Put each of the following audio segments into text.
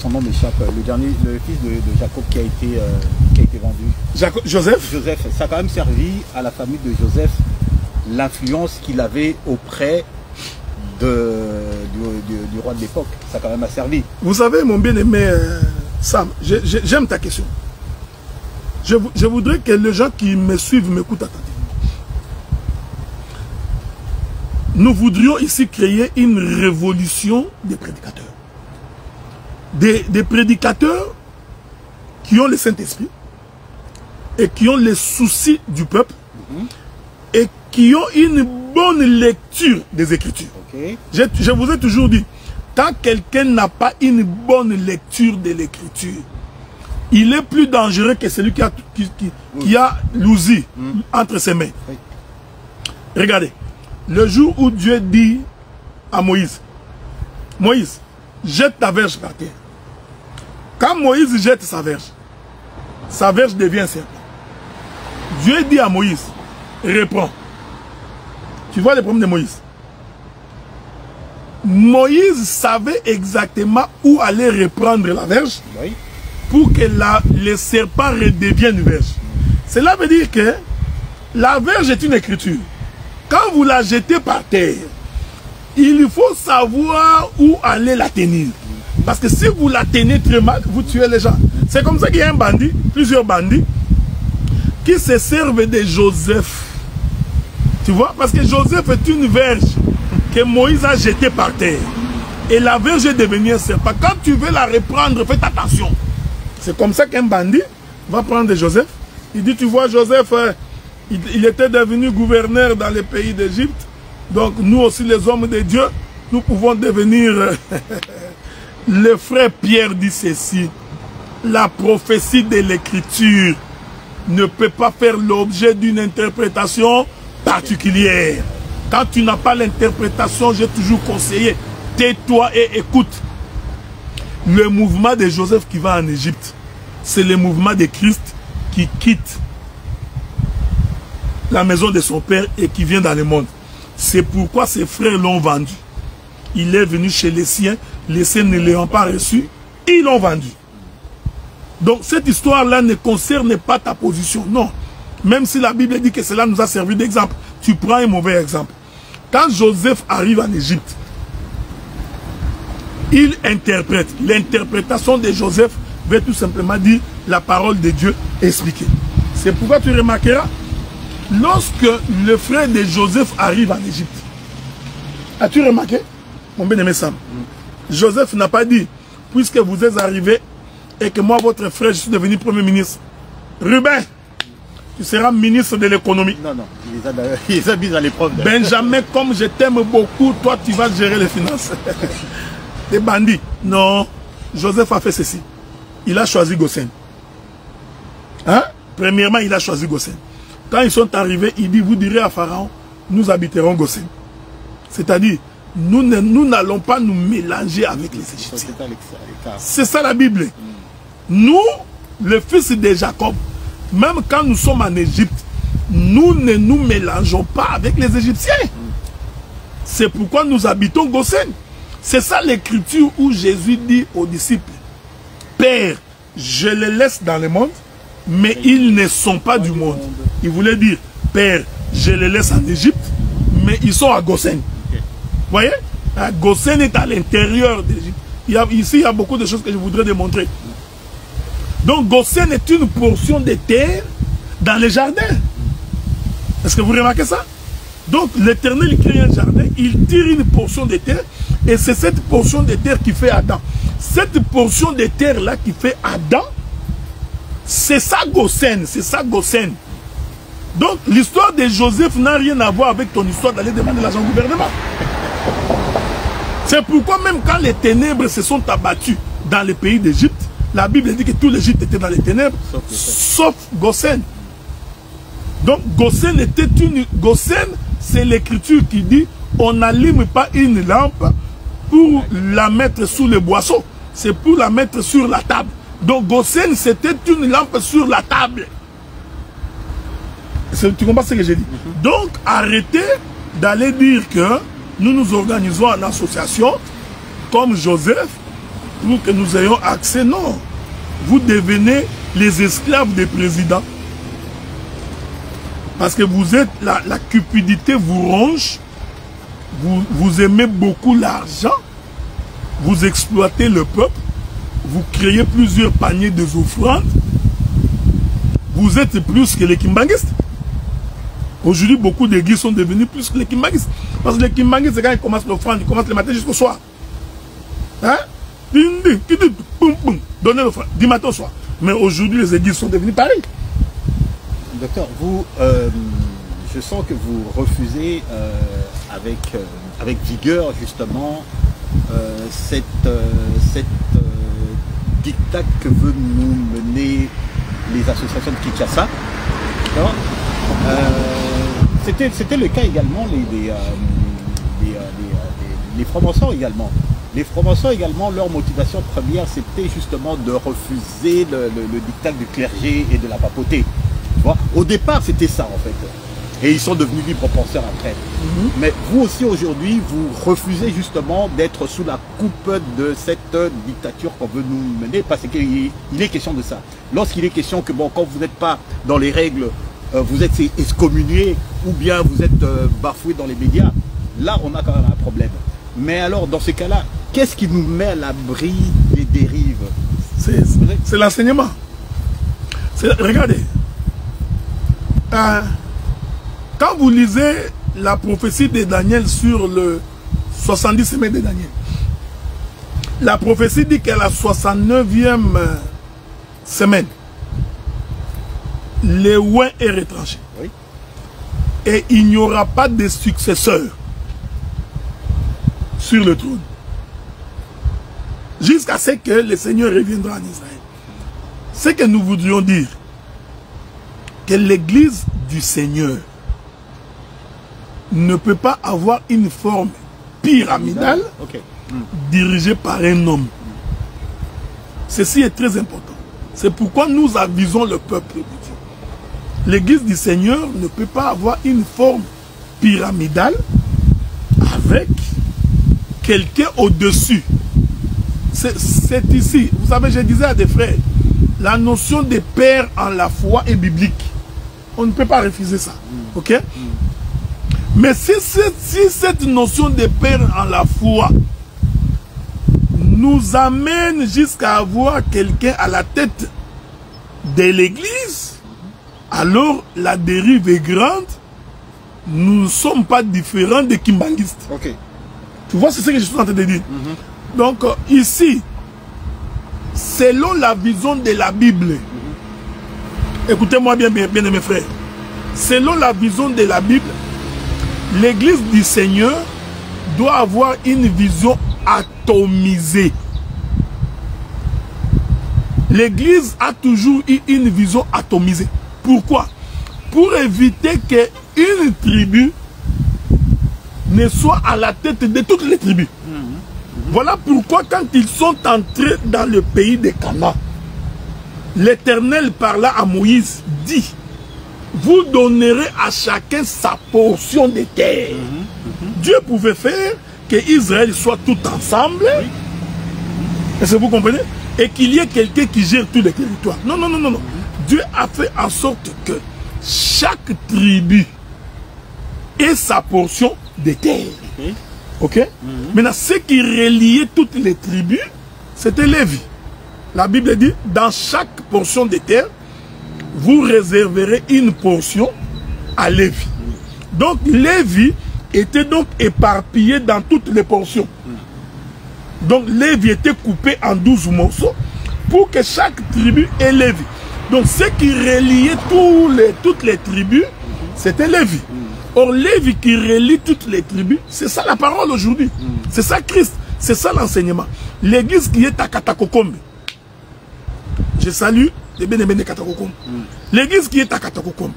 son nom m'échappe, le fils de Jacob qui a été vendu. Joseph. Joseph, ça a quand même servi à la famille de Joseph l'influence qu'il avait auprès du roi de l'époque. Ça a quand même servi. Vous savez, mon bien-aimé Sam, j'aime ta question. Je voudrais que les gens qui me suivent m'écoutent attentivement. Nous voudrions ici créer une révolution des prédicateurs. Des prédicateurs qui ont le Saint-Esprit et qui ont les soucis du peuple et qui ont une bonne lecture des Écritures. Okay. Je vous ai toujours dit, quand quelqu'un n'a pas une bonne lecture de l'Écriture, il est plus dangereux que celui qui a l'ousil entre ses mains. Oui. Regardez, le jour où Dieu dit à Moïse, Moïse, jette ta verge par terre. Quand Moïse jette sa verge devient un serpent. Dieu dit à Moïse, reprends. Tu vois le problème de Moïse? Moïse savait exactement où aller reprendre la verge, Oui. pour que le serpent redevienne une verge. Cela veut dire que la verge est une écriture. Quand vous la jetez par terre, il faut savoir où aller la tenir. Parce que si vous la tenez très mal, vous tuez les gens. C'est comme ça qu'il y a un bandit, plusieurs bandits, qui se servent de Joseph. Tu vois? Parce que Joseph est une verge que Moïse a jetée par terre. Et la verge est devenue un serpent. Quand tu veux la reprendre, faites attention. C'est comme ça qu'un bandit va prendre Joseph. Il dit, tu vois, Joseph, il était devenu gouverneur dans le pays d'Égypte. Donc nous aussi, les hommes de Dieu, nous pouvons devenir... Le frère Pierre dit ceci. La prophétie de l'Écriture ne peut pas faire l'objet d'une interprétation particulière. Quand tu n'as pas l'interprétation, j'ai toujours conseillé, tais-toi et écoute. Le mouvement de Joseph qui va en Égypte, c'est le mouvement de Christ qui quitte la maison de son père et qui vient dans le monde. C'est pourquoi ses frères l'ont vendu. Il est venu chez les siens ne l'ont pas reçu, ils l'ont vendu. Donc cette histoire-là ne concerne pas ta position, non. Même si la Bible dit que cela nous a servi d'exemple, tu prends un mauvais exemple. Quand Joseph arrive en Égypte, il interprète. L'interprétation de Joseph veut tout simplement dire la parole de Dieu expliquée. C'est pourquoi tu remarqueras, lorsque le frère de Joseph arrive en Égypte, as-tu remarqué, mon bien-aimé Sam? Joseph n'a pas dit, puisque vous êtes arrivé et que moi, votre frère, je suis devenu premier ministre. Ruben, tu seras ministre de l'économie. Non, non, il les a mis à l'épreuve. Benjamin, comme je t'aime beaucoup, toi, tu vas gérer les finances. Des bandits. Non, Joseph a fait ceci. Il a choisi Goshen. Hein? Premièrement, il a choisi Goshen. Quand ils sont arrivés, il dit, vous direz à Pharaon, nous habiterons Goshen. C'est-à-dire, nous n'allons pas nous mélanger avec les Égyptiens. C'est ça la Bible. Nous, le fils de Jacob, même quand nous sommes en Égypte, nous ne nous mélangeons pas avec les Égyptiens. C'est pourquoi nous habitons Goshen. C'est ça l'écriture où Jésus dit aux disciples, Père, je les laisse dans le monde, mais ils ne sont pas du monde. Il voulait dire, Père, je les laisse en Égypte, mais ils sont à Goshen. Vous voyez? Goshen est à l'intérieur de l'Égypte. Ici, il y a beaucoup de choses que je voudrais démontrer. Donc, Goshen est une portion de terre dans les jardins. Est-ce que vous remarquez ça? Donc, l'Éternel crée un jardin, il tire une portion de terre, et c'est cette portion de terre qui fait Adam. Cette portion de terre-là qui fait Adam, c'est ça Goshen, c'est ça Goshen. Donc, l'histoire de Joseph n'a rien à voir avec ton histoire d'aller demander l'argent au gouvernement. C'est pourquoi même quand les ténèbres se sont abattues dans le pays d'Égypte, la Bible dit que tout l'Égypte était dans les ténèbres, sauf Goshen. Donc Goshen était une... Goshen, c'est l'écriture qui dit, on n'allume pas une lampe pour la mettre sous le boisseau. C'est pour la mettre sur la table. Donc Goshen, c'était une lampe sur la table. Tu comprends ce que j'ai dit? Donc arrêtez d'aller dire que nous nous organisons en association comme Joseph pour que nous ayons accès. Non. Vous devenez les esclaves des présidents. Parce que vous êtes, la cupidité vous ronge. Vous aimez beaucoup l'argent. Vous exploitez le peuple. Vous créez plusieurs paniers de offrandes. Vous êtes plus que les kimbanguistes. Aujourd'hui, beaucoup d'églises sont devenues plus que les kimbanguistes. Parce que les kimbanguistes, c'est quand ils commencent l'offrande, ils commencent le matin jusqu'au soir. Hein? Donnez l'offrande, du matin au soir. Mais aujourd'hui, les églises sont devenues pareilles. Docteur, vous, je sens que vous refusez avec vigueur, justement, cette dictat que veulent nous mener les associations de Kinshasa. C'était le cas également les francs-maçons également. Les francs-maçons également, leur motivation première, c'était justement de refuser le dictat du clergé et de la papauté. Tu vois, au départ, c'était ça en fait. Et ils sont devenus libres penseurs après. Mais vous aussi aujourd'hui, vous refusez justement d'être sous la coupe de cette dictature qu'on veut nous mener, parce qu'il est question de ça. Lorsqu'il est question que bon, quand vous n'êtes pas dans les règles, vous êtes excommunié ou bien vous êtes bafoué dans les médias, là on a quand même un problème. Mais alors dans ces cas-là, qu'est-ce qui nous met à l'abri des dérives? C'est l'enseignement. Regardez. Quand vous lisez la prophétie de Daniel sur le 70 semaines de Daniel, la prophétie dit qu'à la 69e semaine, les ouins est retranché. Oui. Et il n'y aura pas de successeur sur le trône. Jusqu'à ce que le Seigneur reviendra en Israël. Ce que nous voudrions dire, que l'église du Seigneur ne peut pas avoir une forme pyramidale dirigée par un homme. Ceci est très important. C'est pourquoi nous avisons le peuple de Dieu. L'église du Seigneur ne peut pas avoir une forme pyramidale avec quelqu'un au-dessus. C'est ici. Vous savez, je disais à des frères, la notion de père en la foi est biblique. On ne peut pas refuser ça. Ok? Mais si cette notion de père en la foi nous amène jusqu'à avoir quelqu'un à la tête de l'église, alors la dérive est grande. Nous ne sommes pas différents des kimbanguistes. Okay. Tu vois, c'est ce que je suis en train de dire. Donc, ici, selon la vision de la Bible, écoutez-moi bien, bien mes frères, selon la vision de la Bible, l'église du Seigneur doit avoir une vision atomisée. L'église a toujours eu une vision atomisée. Pourquoi? Pour éviter qu'une tribu ne soit à la tête de toutes les tribus. Voilà pourquoi quand ils sont entrés dans le pays de Canaan, l'Éternel parla à Moïse, dit, vous donnerez à chacun sa portion de terre. Dieu pouvait faire que Israël soit tout ensemble. Est-ce que vous comprenez? Et qu'il y ait quelqu'un qui gère tous les territoires. Non, non, non, non, non. Dieu a fait en sorte que chaque tribu ait sa portion de terre. Ok? Maintenant, ce qui reliait toutes les tribus, c'était Lévi. La Bible dit, dans chaque portion de terre, vous réserverez une portion à Lévi. Donc, Lévi était donc éparpillé dans toutes les portions. Donc, Lévi était coupé en 12 morceaux pour que chaque tribu ait Lévi. Donc, ce qui reliait toutes les tribus, c'était Lévi. Or, Lévi qui relie toutes les tribus, c'est ça la parole aujourd'hui. C'est ça Christ. C'est ça l'enseignement. L'église qui est à Katakokombe. Je salue les bien-aimés de Katakokombe. L'église qui est à Katakokombe.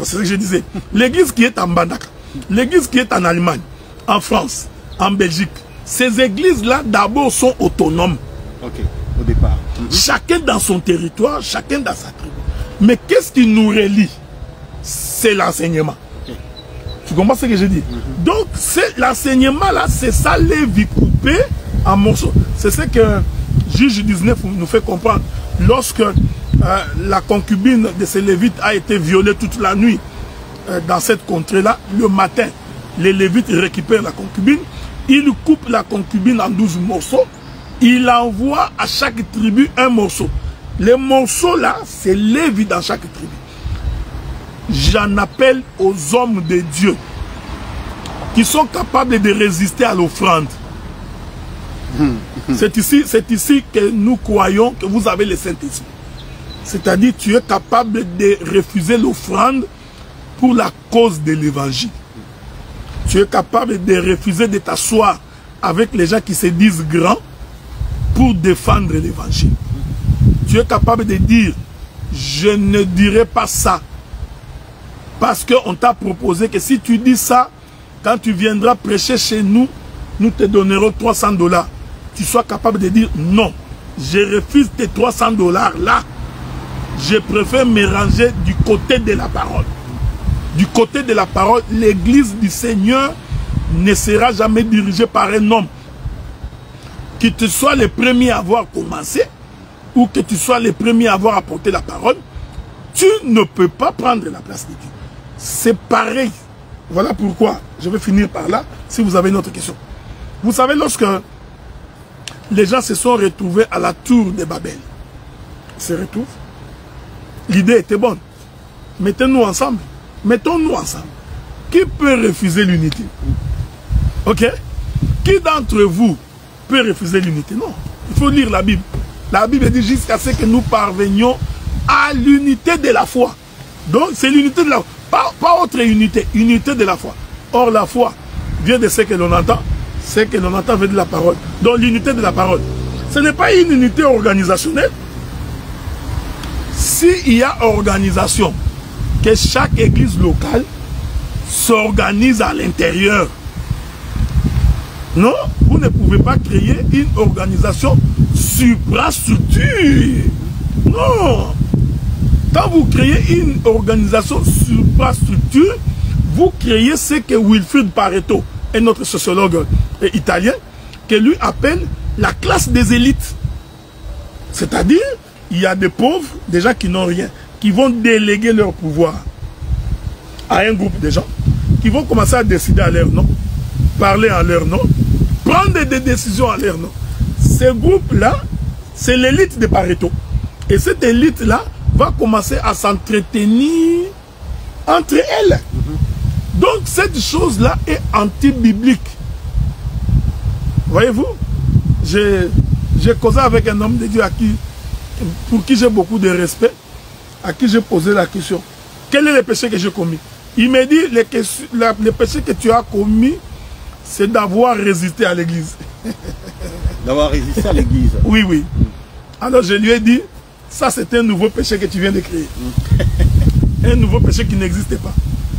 C'est ce que je disais. L'église qui est en Mbandaka. L'église qui est en Allemagne, en France, en Belgique. Ces églises-là, d'abord, sont autonomes. Ok, au départ. Chacun dans son territoire, chacun dans sa tribu. Mais qu'est-ce qui nous relie? C'est l'enseignement. Tu comprends ce que je dis? Donc, l'enseignement là, c'est ça, Lévi coupé en morceaux. C'est ce que Juge 19 nous fait comprendre. Lorsque la concubine de ces Lévites a été violée toute la nuit dans cette contrée-là, le matin, les Lévites récupèrent la concubine, ils coupent la concubine en 12 morceaux, ils envoient à chaque tribu un morceau. Les morceaux là, c'est Lévi dans chaque tribu. J'en appelle aux hommes de Dieu qui sont capables de résister à l'offrande. C'est ici que nous croyons que vous avez le Saint-Esprit. C'est-à-dire tu es capable de refuser l'offrande pour la cause de l'évangile. Tu es capable de refuser de t'asseoir avec les gens qui se disent grands pour défendre l'évangile. Tu es capable de dire, je ne dirai pas ça. Parce qu'on t'a proposé que si tu dis ça, quand tu viendras prêcher chez nous, nous te donnerons $300. Tu sois capable de dire non, je refuse tes $300 là. Je préfère me ranger du côté de la parole. Du côté de la parole, l'église du Seigneur ne sera jamais dirigée par un homme. Que tu sois le premier à avoir commencé, ou que tu sois le premier à avoir apporté la parole, tu ne peux pas prendre la place de Dieu. C'est pareil. Voilà pourquoi, je vais finir par là, si vous avez une autre question. Vous savez, lorsque les gens se sont retrouvés à la tour de Babel, ils se retrouvent, l'idée était bonne. Mettez-nous ensemble. Mettons-nous ensemble. Qui peut refuser l'unité? Ok? Qui d'entre vous peut refuser l'unité? Non. Il faut lire la Bible. La Bible dit jusqu'à ce que nous parvenions à l'unité de la foi. Donc, c'est l'unité de la foi. Pas autre unité. Unité de la foi. Or, la foi vient de ce que l'on entend. Ce que l'on entend vient de la parole. Donc, l'unité de la parole. Ce n'est pas une unité organisationnelle. S'il y a organisation, que chaque église locale s'organise à l'intérieur. Non, vous ne pouvez pas créer une organisation suprastructure. Non. Quand vous créez une organisation suprastructure, vous créez ce que Wilfrid Pareto, un autre sociologue italien, que lui appelle la classe des élites. C'est-à-dire, il y a des pauvres, des gens qui n'ont rien, qui vont déléguer leur pouvoir à un groupe de gens, qui vont commencer à décider à leur nom, parler à leur nom, prendre des décisions à leur nom. Ce groupe-là, c'est l'élite de Pareto. Et cette élite-là va commencer à s'entretenir entre elles. Donc cette chose-là est anti-biblique. Voyez-vous, j'ai causé avec un homme de Dieu pour qui j'ai beaucoup de respect, à qui j'ai posé la question. Quel est le péché que j'ai commis? Il m'a dit, le péché que tu as commis, c'est d'avoir résisté à l'église. D'avoir résisté à l'église. Oui, oui. Alors je lui ai dit, ça c'est un nouveau péché que tu viens de créer. Un nouveau péché qui n'existait pas.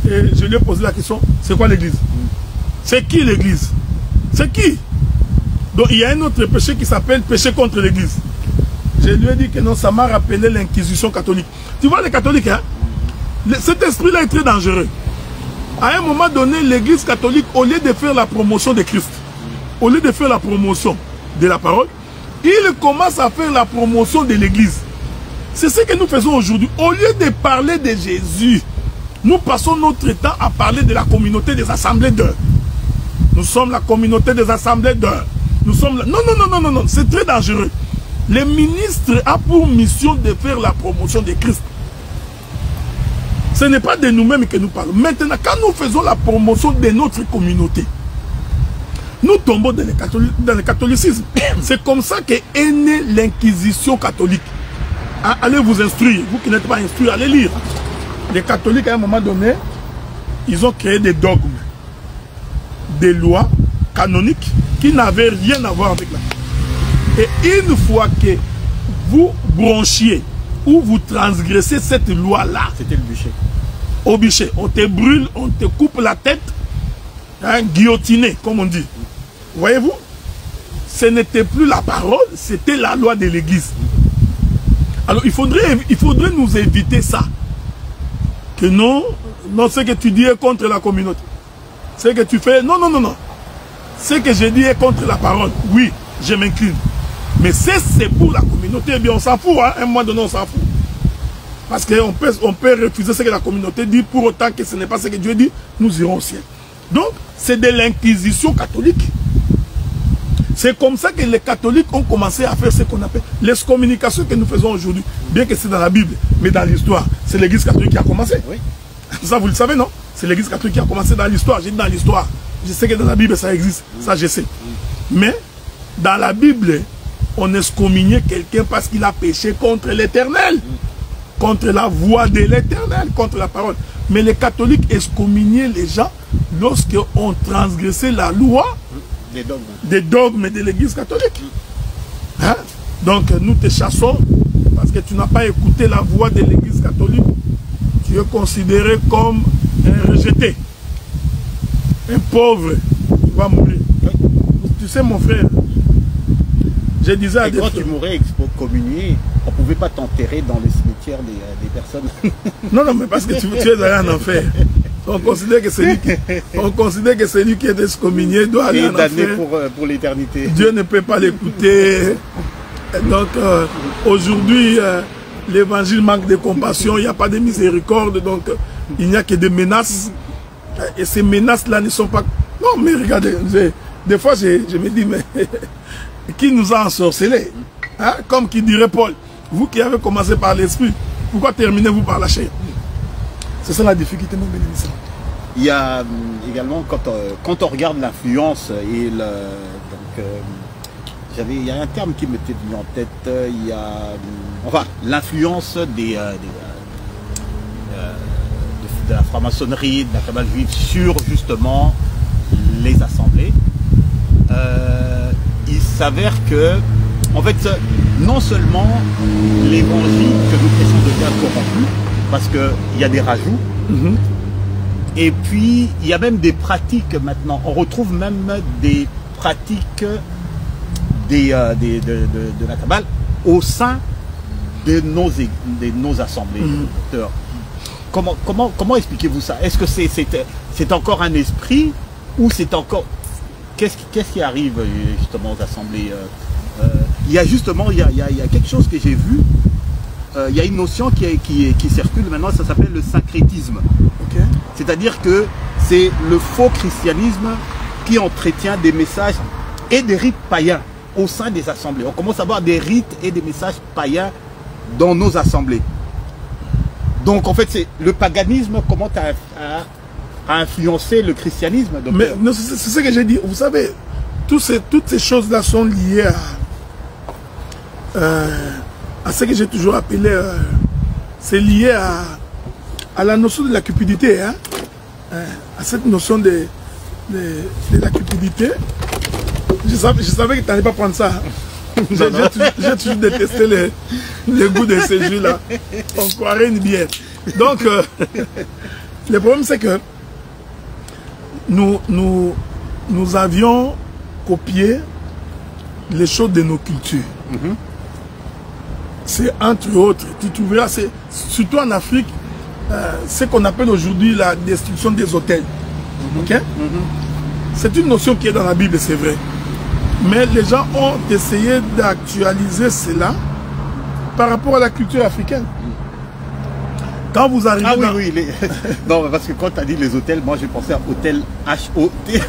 Et je lui ai posé la question, c'est quoi l'église? C'est qui l'église? C'est qui? Donc il y a un autre péché qui s'appelle péché contre l'église. Je lui ai dit que non, ça m'a rappelé l'inquisition catholique. Tu vois les catholiques, hein? Cet esprit-là est très dangereux. À un moment donné, l'église catholique, au lieu de faire la promotion de Christ, au lieu de faire la promotion de la parole, il commence à faire la promotion de l'église. C'est ce que nous faisons aujourd'hui. Au lieu de parler de Jésus, nous passons notre temps à parler de la communauté des assemblées d'heures. Nous sommes la communauté des assemblées d'heures. Nous sommes la... Non, non, non, non, non, non, c'est très dangereux. Le ministre a pour mission de faire la promotion de Christ. Ce n'est pas de nous-mêmes que nous parlons. Maintenant, quand nous faisons la promotion de notre communauté, nous tombons dans le catholicisme. C'est comme ça qu'est née l'inquisition catholique. Allez vous instruire. Vous qui n'êtes pas instruits, allez lire. Les catholiques, à un moment donné, ils ont créé des dogmes, des lois canoniques qui n'avaient rien à voir avec la foi. Et une fois que vous bronchiez ou vous transgressez cette loi-là, c'était le bûcher. Au bûcher, on te brûle, on te coupe la tête, hein, guillotiné, comme on dit. Voyez-vous, ce n'était plus la parole, c'était la loi de l'église. Alors il faudrait nous éviter ça. Que non, non, ce que tu dis est contre la communauté. Ce que tu fais, non, non, non, non. Ce que je dis est contre la parole, oui. je m'incline. Mais c'est pour la communauté, eh bien on s'en fout, hein? À un moment donné on s'en fout. Parce qu'on peut refuser ce que la communauté dit, pour autant que ce n'est pas ce que Dieu dit, nous irons au ciel. Donc, c'est de l'inquisition catholique. C'est comme ça que les catholiques ont commencé à faire ce qu'on appelle l'excommunication que nous faisons aujourd'hui. Bien que c'est dans la Bible, mais dans l'histoire, c'est l'église catholique qui a commencé. Oui. Ça, vous le savez, non? C'est l'église catholique qui a commencé dans l'histoire. J'ai dit dans l'histoire. Je sais que dans la Bible, ça existe. Ça, je sais. Mais, dans la Bible, on excommuniait quelqu'un parce qu'il a péché contre l'Éternel. Contre la voix de l'Éternel, contre la parole. Mais les catholiques excommuniaient les gens lorsqu'on transgressait la loi des dogmes de l'église catholique. Hein? Donc nous te chassons parce que tu n'as pas écouté la voix de l'église catholique. Tu es considéré comme un rejeté, un pauvre. Tu vas mourir. Tu sais mon frère, je disais à des quand tu mourrais excommunié, on ne pouvait pas t'enterrer dans les cimetières des personnes. Non, non, mais parce que tu es allé en enfer. On considère que celui qui est excommunié doit aller en enfer. Pour l'éternité. Dieu ne peut pas l'écouter. Donc, aujourd'hui, l'évangile manque de compassion, il n'y a pas de miséricorde, donc il n'y a que des menaces. Et ces menaces-là ne sont pas... Non, mais regardez, des fois, je me dis, mais qui nous a ensorcelés, hein? Comme qui dirait Paul, vous qui avez commencé par l'esprit, pourquoi terminez-vous par la chair? C'est ça la difficulté, mon bénéficiaire. Il y a également, quand on regarde l'influence et le... Donc, il y a un terme qui m'était venu en tête, il y a... Enfin, l'influence de la franc-maçonnerie, de la cabale juive sur, justement, les assemblées. Il s'avère que, en fait, non seulement l'évangile que nous prêchons devient corrompu, parce qu'il y a des rajouts, et puis il y a même des pratiques maintenant. On retrouve même des pratiques de la cabale au sein de nos assemblées. Comment expliquez-vous ça? Est-ce que c'est encore un esprit ou c'est encore... Qu'est-ce qui arrive justement aux assemblées? Il y a justement, il y a quelque chose que j'ai vu. Il y a une notion qui circule maintenant, ça s'appelle le syncrétisme. Okay. C'est-à-dire que c'est le faux christianisme qui entretient des messages et des rites païens au sein des assemblées. On commence à avoir des rites et des messages païens dans nos assemblées. Donc en fait, c'est le paganisme comment a influencé le christianisme. Mais c'est ce que j'ai dit. Vous savez, toutes ces choses-là sont liées à ce que j'ai toujours appelé, c'est lié à la notion de la cupidité, hein? À cette notion de la cupidité. Je savais que tu n'allais pas prendre ça. J'ai toujours détesté le goût de ces jus-là. On croirait une bière. Donc, le problème c'est que nous avions copié les choses de nos cultures. C'est entre autres, tu trouveras, surtout en Afrique, ce qu'on appelle aujourd'hui la destruction des hôtels. Okay? C'est une notion qui est dans la Bible, c'est vrai. Mais les gens ont essayé d'actualiser cela par rapport à la culture africaine. Quand vous arrivez dans... oui, non, parce que quand tu as dit les hôtels, moi j'ai pensé à hôtel H-O-T.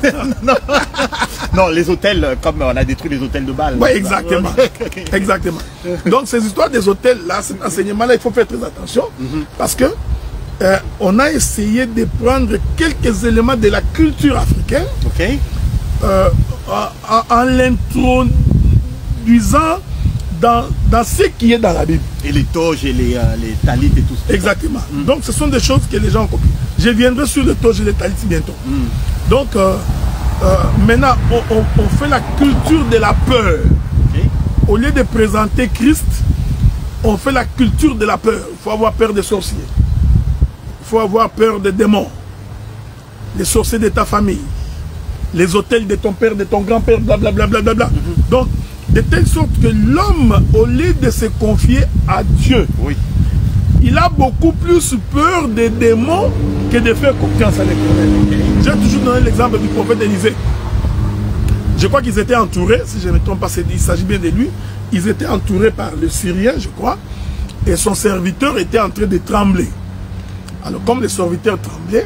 Non, les hôtels, comme on a détruit les hôtels de Bâle. Oui, exactement. Exactement. Donc ces histoires des hôtels-là, cet enseignement-là, il faut faire très attention. Parce que on a essayé de prendre quelques éléments de la culture africaine en l'introduisant dans ce qui est dans la Bible. Et les toges et les talit et tout ça. Exactement. Donc ce sont des choses que les gens ont copiées. Je viendrai sur les toges et les talit bientôt. Donc maintenant on fait la culture de la peur. Au lieu de présenter Christ, on fait la culture de la peur. Il faut avoir peur des sorciers. Il faut avoir peur des démons. Les sorciers de ta famille. Les hôtels de ton père, de ton grand-père, blablabla. Donc, de telle sorte que l'homme, au lieu de se confier à Dieu, il a beaucoup plus peur des démons que de faire confiance à l'Éternel. J'ai toujours donné l'exemple du prophète Élisée. Je crois qu'ils étaient entourés, si je ne me trompe pas, il s'agit bien de lui. Ils étaient entourés par le Syrien, je crois, et son serviteur était en train de trembler. Alors, comme le serviteur tremblait,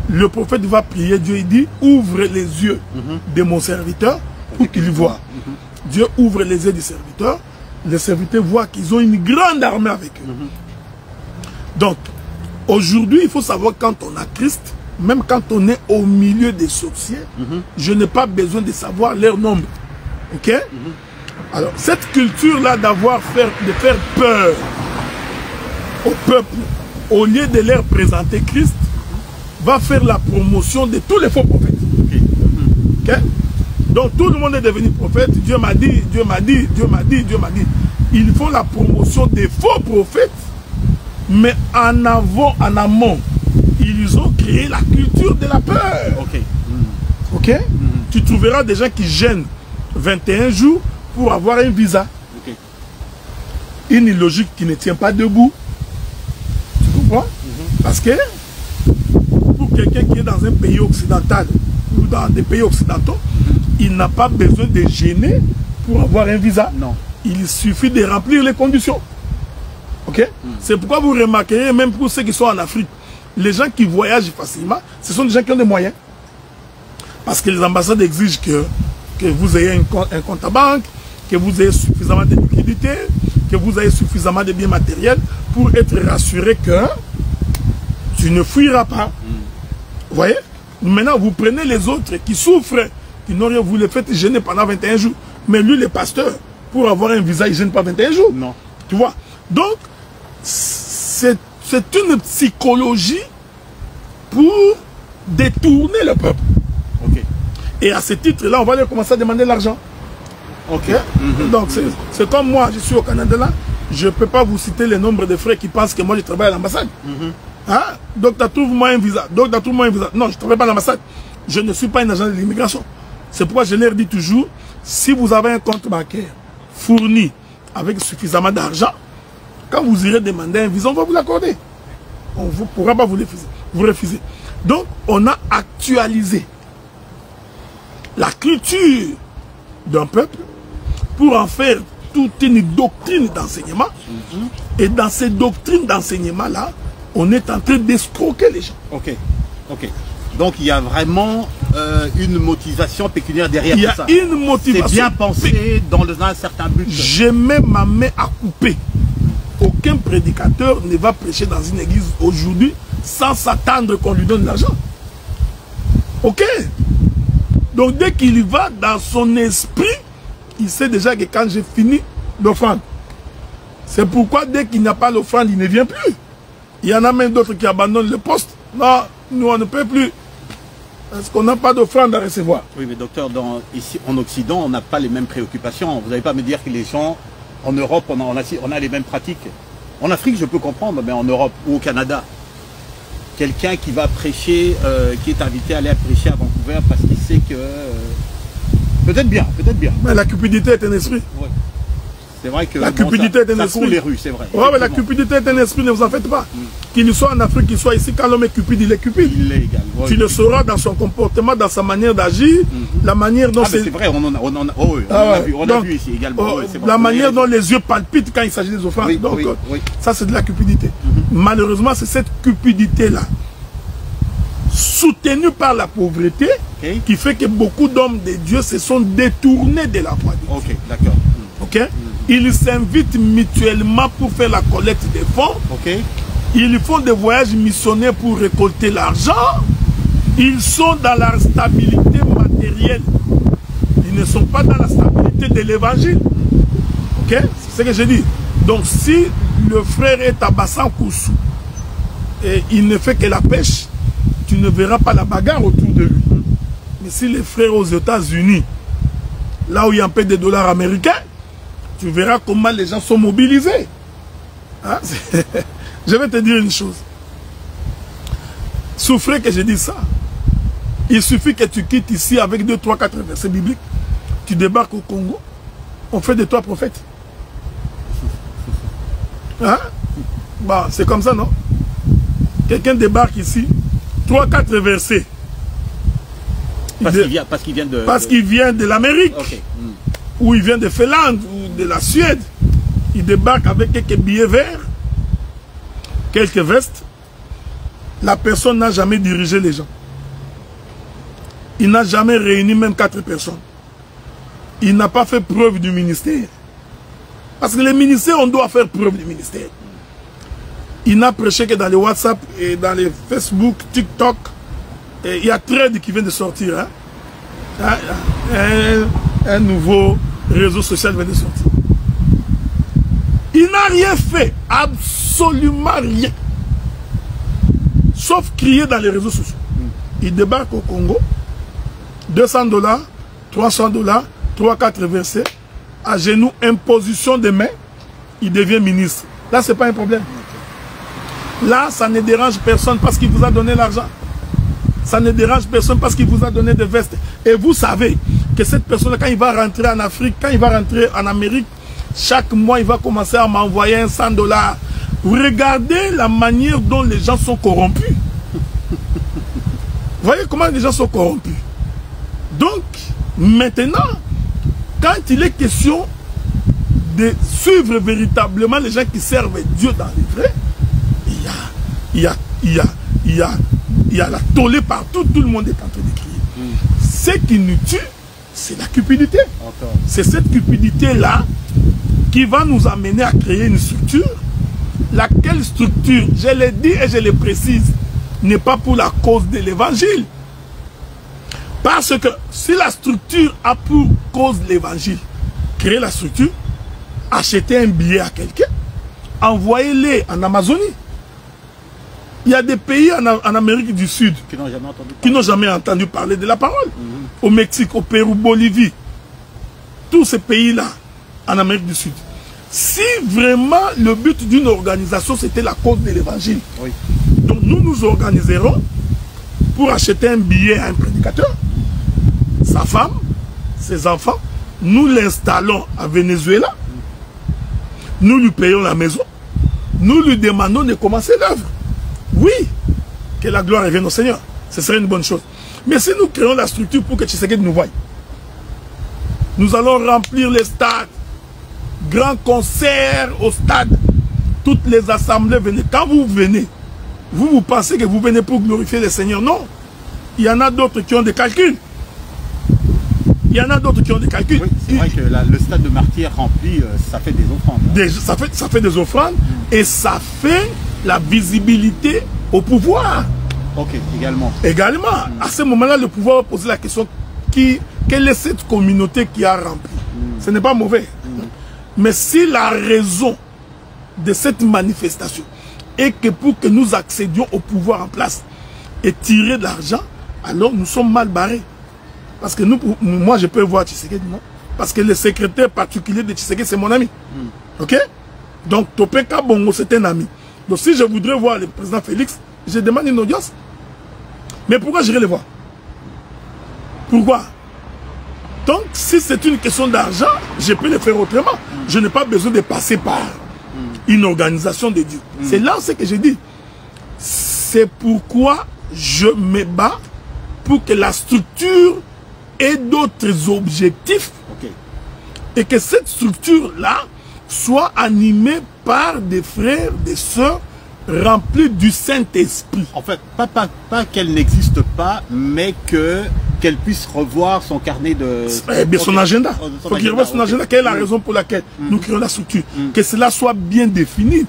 le prophète va prier Dieu, il dit, ouvre les yeux de mon serviteur pour qu'il voie. Dieu ouvre les yeux du serviteur, le serviteur voit qu'ils ont une grande armée avec eux. Donc, aujourd'hui, il faut savoir quand on a Christ, même quand on est au milieu des sorciers, je n'ai pas besoin de savoir leur nombre. Ok? Alors, cette culture-là de faire peur au peuple, au lieu de leur présenter Christ, va faire la promotion de tous les faux prophètes. Ok? Donc, tout le monde est devenu prophète. Dieu m'a dit, Dieu m'a dit, Dieu m'a dit, Dieu m'a dit. Ils font la promotion des faux prophètes, mais en amont, ils ont créé la culture de la peur. Ok. Ok? Tu trouveras des gens qui gênent 21 jours pour avoir un visa. Ok. Une logique qui ne tient pas debout. Tu comprends? Parce que pour quelqu'un qui est dans un pays occidental ou dans des pays occidentaux, il n'a pas besoin de gêner pour avoir un visa. Non. Il suffit de remplir les conditions. Ok? C'est pourquoi vous remarquerez, même pour ceux qui sont en Afrique, les gens qui voyagent facilement, ce sont des gens qui ont des moyens. Parce que les ambassades exigent que vous ayez un compte à banque, que vous ayez suffisamment de liquidité, que vous ayez suffisamment de biens matériels pour être rassuré que tu ne fuiras pas. Vous voyez? Maintenant, vous prenez les autres qui souffrent, qui n'ont rien, vous les faites gêner pendant 21 jours. Mais lui, le pasteur, pour avoir un visa, il ne gêne pas 21 jours. Non. Tu vois? Donc, c'est une psychologie pour détourner le peuple. Ok. Et à ce titre-là, on va leur commencer à demander l'argent. Ok. Donc, c'est comme moi, je suis au Canada là, je ne peux pas vous citer le nombre de frères qui pensent que moi je travaille à l'ambassade. Hein? Donc, trouve-moi un visa. Donc, trouve-moi un visa. Non, je ne travaille pas à l'ambassade. Je ne suis pas un agent de l'immigration. C'est pourquoi je leur dis toujours, si vous avez un compte bancaire fourni avec suffisamment d'argent, quand vous irez demander un visa, on va vous l'accorder. On ne pourra pas vous refuser. Donc, on a actualisé la culture d'un peuple pour en faire toute une doctrine d'enseignement. Et dans ces doctrines d'enseignement-là, on est en train d'escroquer les gens. Ok. Ok. Donc, il y a vraiment une motivation pécuniaire derrière tout ça. Il y a une motivation. C'est bien pensé dans un certain but. Je mets ma main à couper. Aucun prédicateur ne va prêcher dans une église aujourd'hui sans s'attendre qu'on lui donne l'argent. Ok? Donc dès qu'il va dans son esprit, il sait déjà que quand j'ai fini l'offrande. C'est pourquoi dès qu'il n'y a pas l'offrande, il ne vient plus. Il y en a même d'autres qui abandonnent le poste. Non, nous on ne peut plus. Parce qu'on n'a pas d'offrande à recevoir. Oui, mais docteur, ici en Occident, on n'a pas les mêmes préoccupations. Vous n'allez pas me dire que les gens, en Europe, on a les mêmes pratiques. En Afrique, je peux comprendre, mais en Europe ou au Canada, quelqu'un qui va prêcher, qui est invité à aller prêcher à Vancouver parce qu'il sait que... peut-être bien. Mais la cupidité est un esprit. Ouais. C'est vrai que la cupidité est un esprit. Ça court les rues, c'est vrai. Oui, mais la cupidité est un esprit, ne vous en faites pas. Qu'il soit en Afrique, qu'il soit ici, quand l'homme est cupide, il est cupide. Il est égal. Ouais, tu le sauras dans son comportement, dans sa manière d'agir, la manière dont... c'est vrai, on a vu ici également. La manière dont les yeux palpitent quand il s'agit des offrandes. Donc, ça c'est de la cupidité. Malheureusement, c'est cette cupidité-là, soutenue par la pauvreté, qui fait que beaucoup d'hommes de Dieu se sont détournés de la foi de Dieu. Ok, d'accord. Ok? Ils s'invitent mutuellement pour faire la collecte des fonds. Ok. Ils font des voyages missionnaires pour récolter l'argent. Ils sont dans la stabilité matérielle. Ils ne sont pas dans la stabilité de l'évangile. Ok? C'est ce que je dis. Donc si le frère est à Bassan-Koussou et il ne fait que la pêche, tu ne verras pas la bagarre autour de lui. Mais si les frères aux États-Unis, là où il y a un peu de dollars américains, tu verras comment les gens sont mobilisés. Hein? Je vais te dire une chose. Souffrez que je dise ça. Il suffit que tu quittes ici avec 2, 3, 4 versets bibliques. Tu débarques au Congo. On fait de toi prophète. Hein? Bon, c'est comme ça, non? Quelqu'un débarque ici. 3, 4 versets. Parce qu'il vient de... Parce qu'il vient de l'Amérique. Okay. Ou il vient de Finlande, ou de la Suède. Il débarque avec quelques billets verts, quelques vestes. La personne n'a jamais dirigé les gens. Il n'a jamais réuni même 4 personnes. Il n'a pas fait preuve du ministère. Parce que les ministères, on doit faire preuve du ministère. Il n'a prêché que dans les WhatsApp et dans les Facebook, TikTok. Et il y a Thread qui vient de sortir. Hein? Un nouveau réseau social vient de sortir. Il n'a rien fait. Absolument rien. Sauf crier dans les réseaux sociaux. Il débarque au Congo. $200, $300, 3-4 versets. À genoux, imposition de main. Il devient ministre. Là, ce n'est pas un problème. Là, ça ne dérange personne parce qu'il vous a donné l'argent. Ça ne dérange personne parce qu'il vous a donné des vestes. Et vous savez que cette personne, quand il va rentrer en Afrique, quand il va rentrer en Amérique, chaque mois, il va commencer à m'envoyer $100. Vous regardez la manière dont les gens sont corrompus. Vous voyez comment les gens sont corrompus. Donc, maintenant, quand il est question de suivre véritablement les gens qui servent Dieu dans les vrais, il y a la tollée partout, tout le monde est en train de crier. Ce qui nous tue, c'est la cupidité. C'est cette cupidité-là qui va nous amener à créer une structure. Laquelle structure, je l'ai dit et je le précise, n'est pas pour la cause de l'évangile. Parce que si la structure a pour cause l'évangile, créer la structure, acheter un billet à quelqu'un, envoyez-les en Amazonie. Il y a des pays en Amérique du Sud qui n'ont jamais entendu parler de la parole. Au Mexique, au Pérou, Bolivie. Tous ces pays-là, en Amérique du Sud. Si vraiment le but d'une organisation, c'était la cause de l'évangile, donc nous nous organiserons pour acheter un billet à un prédicateur, sa femme, ses enfants, nous l'installons à Venezuela, nous lui payons la maison, nous lui demandons de commencer l'œuvre. Oui, que la gloire revienne au Seigneur, ce serait une bonne chose. Mais si nous créons la structure pour que Tshisekedi nous voie, nous allons remplir les stades, grands concerts au stade, toutes les assemblées, venez. Quand vous venez, vous pensez que vous venez pour glorifier le Seigneur. Non, il y en a d'autres qui ont des calculs. Il y en a d'autres qui ont des calculs. Oui, c'est vrai que le stade de Martyrs rempli, ça fait des offrandes. Ça fait des offrandes et ça fait la visibilité au pouvoir. Ok, également. Également, à ce moment-là, le pouvoir va poser la question, quelle est cette communauté qui a rempli? Ce n'est pas mauvais. Mais si la raison de cette manifestation est que pour que nous accédions au pouvoir en place et tirer de l'argent, alors nous sommes mal barrés. Parce que moi je peux voir Tshisekedi, non? Parce que le secrétaire particulier de Tshisekedi, c'est mon ami. Ok? Donc Topeka Bongo, c'est un ami. Donc si je voudrais voir le président Félix, je demande une audience. Mais pourquoi j'irai le voir? Pourquoi? Donc, si c'est une question d'argent, je peux le faire autrement. Je n'ai pas besoin de passer par une organisation de Dieu. C'est là ce que je dis. C'est pourquoi je me bats pour que la structure ait d'autres objectifs et que cette structure-là soit animée par des frères, des sœurs remplis du Saint-Esprit. En fait, pas qu'elle n'existe pas, mais qu'elle puisse revoir son carnet de... son agenda. Il faut qu'il revoie son agenda. Quelle est la raison pour laquelle nous créons la structure? Que cela soit bien défini.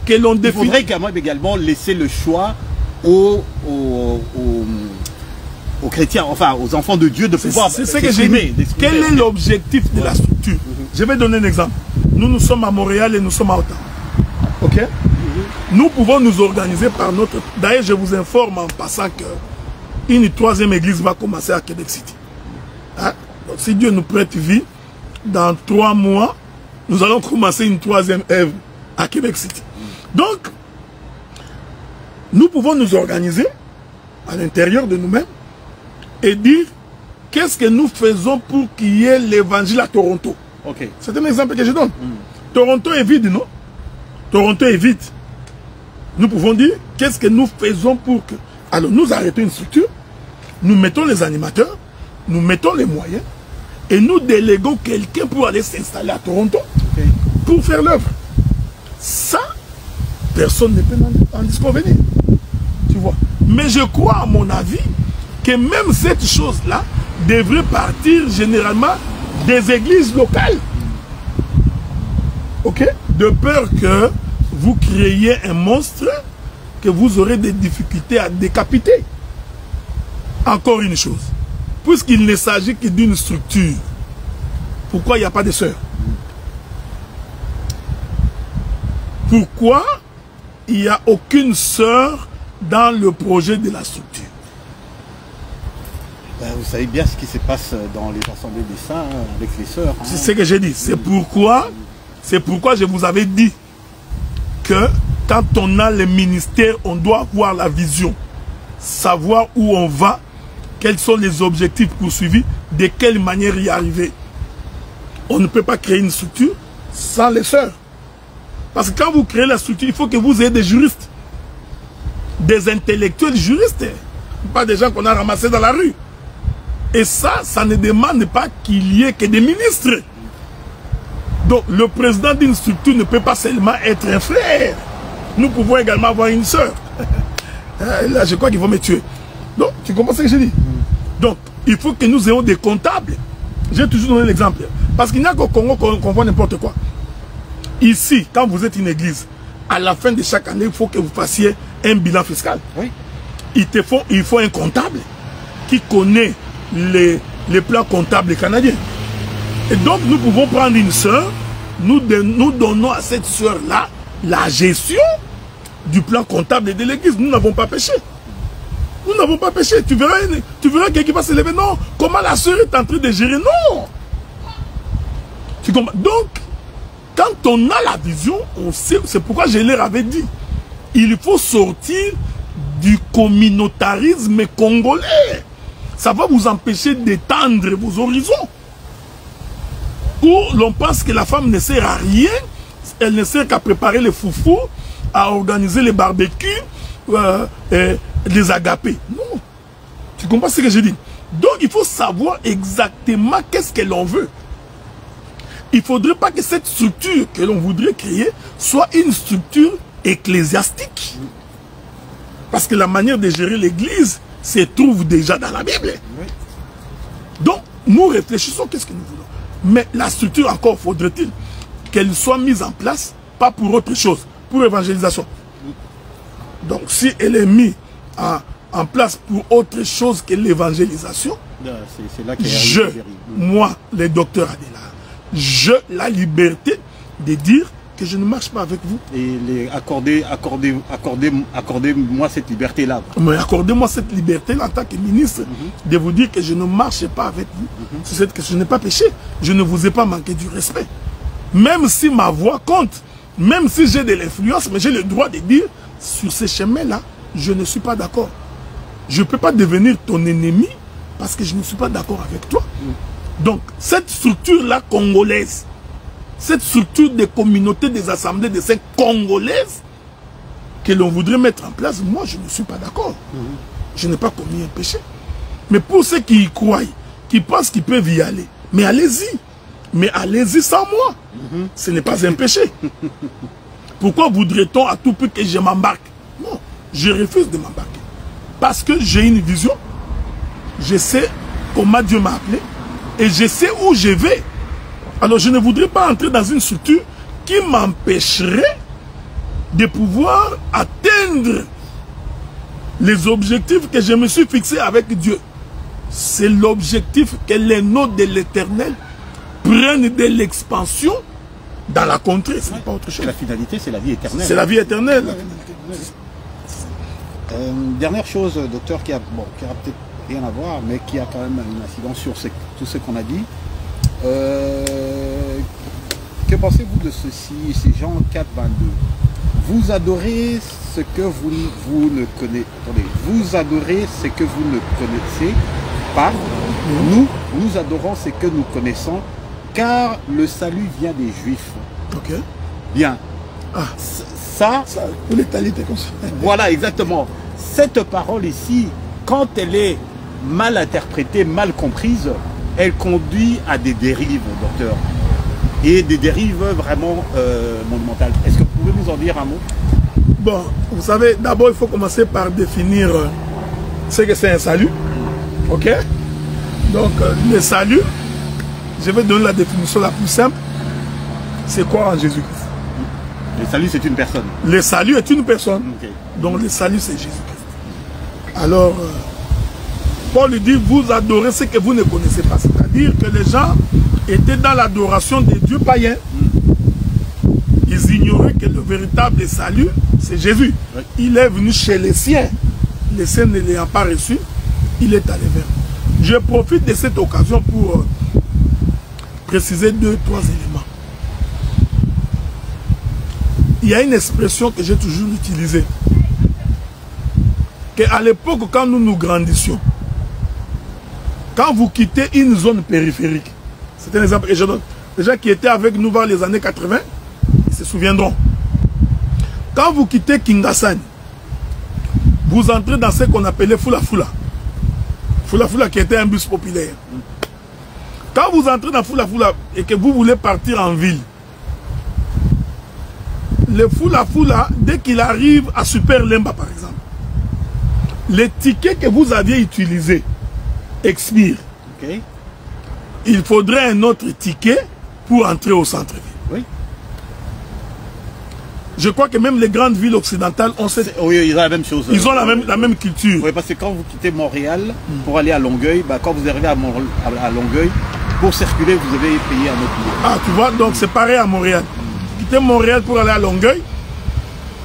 Que l'on définisse. Il faudrait également laisser le choix aux chrétiens, enfin aux enfants de Dieu de pouvoir... C'est ce que j'ai dit. Quel est l'objectif de la structure? Je vais donner un exemple. Nous sommes à Montréal et nous sommes à Ottawa. Ok? Nous pouvons nous organiser par notre... D'ailleurs, je vous informe en passant qu'une troisième église va commencer à Québec City. Hein? Donc, si Dieu nous prête vie, dans 3 mois, nous allons commencer une troisième œuvre à Québec City. Donc, nous pouvons nous organiser à l'intérieur de nous-mêmes et dire qu'est-ce que nous faisons pour qu'il y ait l'évangile à Toronto. C'est un exemple que je donne. Toronto est vide, non? Toronto est vide. Nous pouvons dire qu'est-ce que nous faisons pour que... Alors nous arrêtons une structure nous mettons les animateurs, nous mettons les moyens, et nous déléguons quelqu'un pour aller s'installer à Toronto, pour faire l'œuvre. Ça, personne ne peut en disconvenir. Tu vois. Mais je crois, à mon avis, que même cette chose-là devrait partir généralement des églises locales. Ok? De peur que vous créiez un monstre que vous aurez des difficultés à décapiter. Encore une chose. Puisqu'il ne s'agit que d'une structure, pourquoi il n'y a pas de sœurs? Pourquoi il n'y a aucune sœur dans le projet de la structure? Vous savez bien ce qui se passe dans les assemblées des saints avec les sœurs. C'est ce que j'ai dit. C'est pourquoi je vous avais dit que quand on a le ministère, on doit avoir la vision, savoir où on va, quels sont les objectifs poursuivis, de quelle manière y arriver. On ne peut pas créer une structure sans les sœurs. Parce que quand vous créez la structure, il faut que vous ayez des juristes, des intellectuels juristes, pas des gens qu'on a ramassés dans la rue. Et ça ne demande pas qu'il y ait que des ministres. Donc le président d'une structure ne peut pas seulement être un frère. Nous pouvons également avoir une sœur. Là, je crois qu'ils vont me tuer. Donc, tu comprends ce que je dis? Donc, il faut que nous ayons des comptables. J'ai toujours donné l'exemple. Parce qu'il n'y a qu'au Congo qu'on voit n'importe quoi. Ici, quand vous êtes une église, à la fin de chaque année, il faut que vous fassiez un bilan fiscal. Oui. Il faut un comptable qui connaît les plans comptables canadiens. Et donc, nous pouvons prendre une sœur, nous donnons à cette sœur-là la gestion du plan comptable de l'église. Nous n'avons pas péché. Nous n'avons pas péché. Tu verras quelqu'un va se lever. Non, comment la sœur est en train de gérer? Non. Tu comprends? Donc, quand on a la vision, on sait, c'est pourquoi je leur avais dit, il faut sortir du communautarisme congolais. Ça va vous empêcher d'étendre vos horizons. Où l'on pense que la femme ne sert à rien, elle ne sert qu'à préparer les foufous, à organiser les barbecues, les agapés. Non. Tu comprends ce que je dis? Donc il faut savoir exactement qu'est-ce que l'on veut. Il ne faudrait pas que cette structure que l'on voudrait créer soit une structure ecclésiastique. Parce que la manière de gérer l'église se trouve déjà dans la Bible. Oui. Donc, nous réfléchissons, qu'est-ce que nous voulons. Mais la structure, encore, faudrait-il qu'elle soit mise en place, pas pour autre chose, pour l'évangélisation. Donc, si elle est mise en place pour autre chose que l'évangélisation, moi, le docteur Adela, j'ai la liberté de dire que je ne marche pas avec vous. Et accordez-moi cette liberté-là. Mais accordez-moi cette liberté-là en tant que ministre, de vous dire que je ne marche pas avec vous. C'est que je n'ai pas péché. Je ne vous ai pas manqué du respect. Même si ma voix compte, même si j'ai de l'influence, mais j'ai le droit de dire, sur ces chemins-là, je ne suis pas d'accord. Je ne peux pas devenir ton ennemi parce que je ne suis pas d'accord avec toi. Donc, cette structure-là congolaise, cette structure des communautés, des assemblées de ces congolaises que l'on voudrait mettre en place, moi je ne suis pas d'accord. Je n'ai pas commis un péché. Mais pour ceux qui y croient, qui pensent qu'ils peuvent y aller, mais allez-y. Mais allez-y sans moi. Ce n'est pas un péché. Pourquoi voudrait-on à tout prix que je m'embarque? Non, je refuse de m'embarquer. Parce que j'ai une vision, je sais comment Dieu m'a appelé, et je sais où je vais. Alors je ne voudrais pas entrer dans une structure qui m'empêcherait de pouvoir atteindre les objectifs que je me suis fixés avec Dieu. C'est l'objectif que les noms de l'Éternel prennent de l'expansion dans la contrée. Ce n'est pas autre chose. La finalité, c'est la vie éternelle. C'est la vie éternelle. Dernière chose, docteur, qui a peut-être rien à voir, mais qui a quand même une incidence sur tout ce qu'on a dit. Que pensez-vous de ceci, c'est Jean 4, 22. Vous adorez ce que vous ne connaissez. Attendez, vous adorez ce que vous ne connaissez pas. Nous adorons ce que nous connaissons, car le salut vient des Juifs. Ok. Bien. Ah. Ça pour les talités comme ça. Voilà, exactement. Cette parole ici, quand elle est mal interprétée, mal comprise, elle conduit à des dérives, docteur. Et des dérives vraiment monumentales. Est-ce que vous pouvez nous en dire un mot? Bon, vous savez, d'abord, il faut commencer par définir ce que c'est un salut. Ok? Donc, le salut, je vais donner la définition la plus simple. C'est quoi en Jésus-Christ? Le salut, c'est une personne. Le salut est une personne. Okay. Donc, le salut, c'est Jésus-Christ. Alors, Paul lui dit, vous adorez ce que vous ne connaissez pas. C'est-à-dire que les gens étaient dans l'adoration des dieux païens. Ils ignoraient que le véritable salut, c'est Jésus. Oui. Il est venu chez les siens. Les siens ne l'ayant pas reçu, il est allé vers. Je profite de cette occasion pour préciser 2-3 éléments. Il y a une expression que j'ai toujours utilisée. Qu'à l'époque, quand nous grandissions, quand vous quittez une zone périphérique, c'est un exemple que je donne. Les gens qui étaient avec nous vers les années 80, ils se souviendront. Quand vous quittez Kingasani, vous entrez dans ce qu'on appelait Fula Fula. Fula Fula qui était un bus populaire. Quand vous entrez dans Fula Fula et que vous voulez partir en ville, le Fula Fula, dès qu'il arrive à Super Lemba par exemple, les tickets que vous aviez utilisés expirent. Okay. Il faudrait un autre ticket pour entrer au centre-ville. Oui. Je crois que même les grandes villes occidentales ont cette... Oui, ils ont la même chose. Ils ont la même culture. Oui, parce que quand vous quittez Montréal pour aller à Longueuil, bah, quand vous arrivez à Longueuil, pour circuler, vous devez payer un autre billet. Ah, tu vois, donc c'est pareil à Montréal. Quittez Montréal pour aller à Longueuil,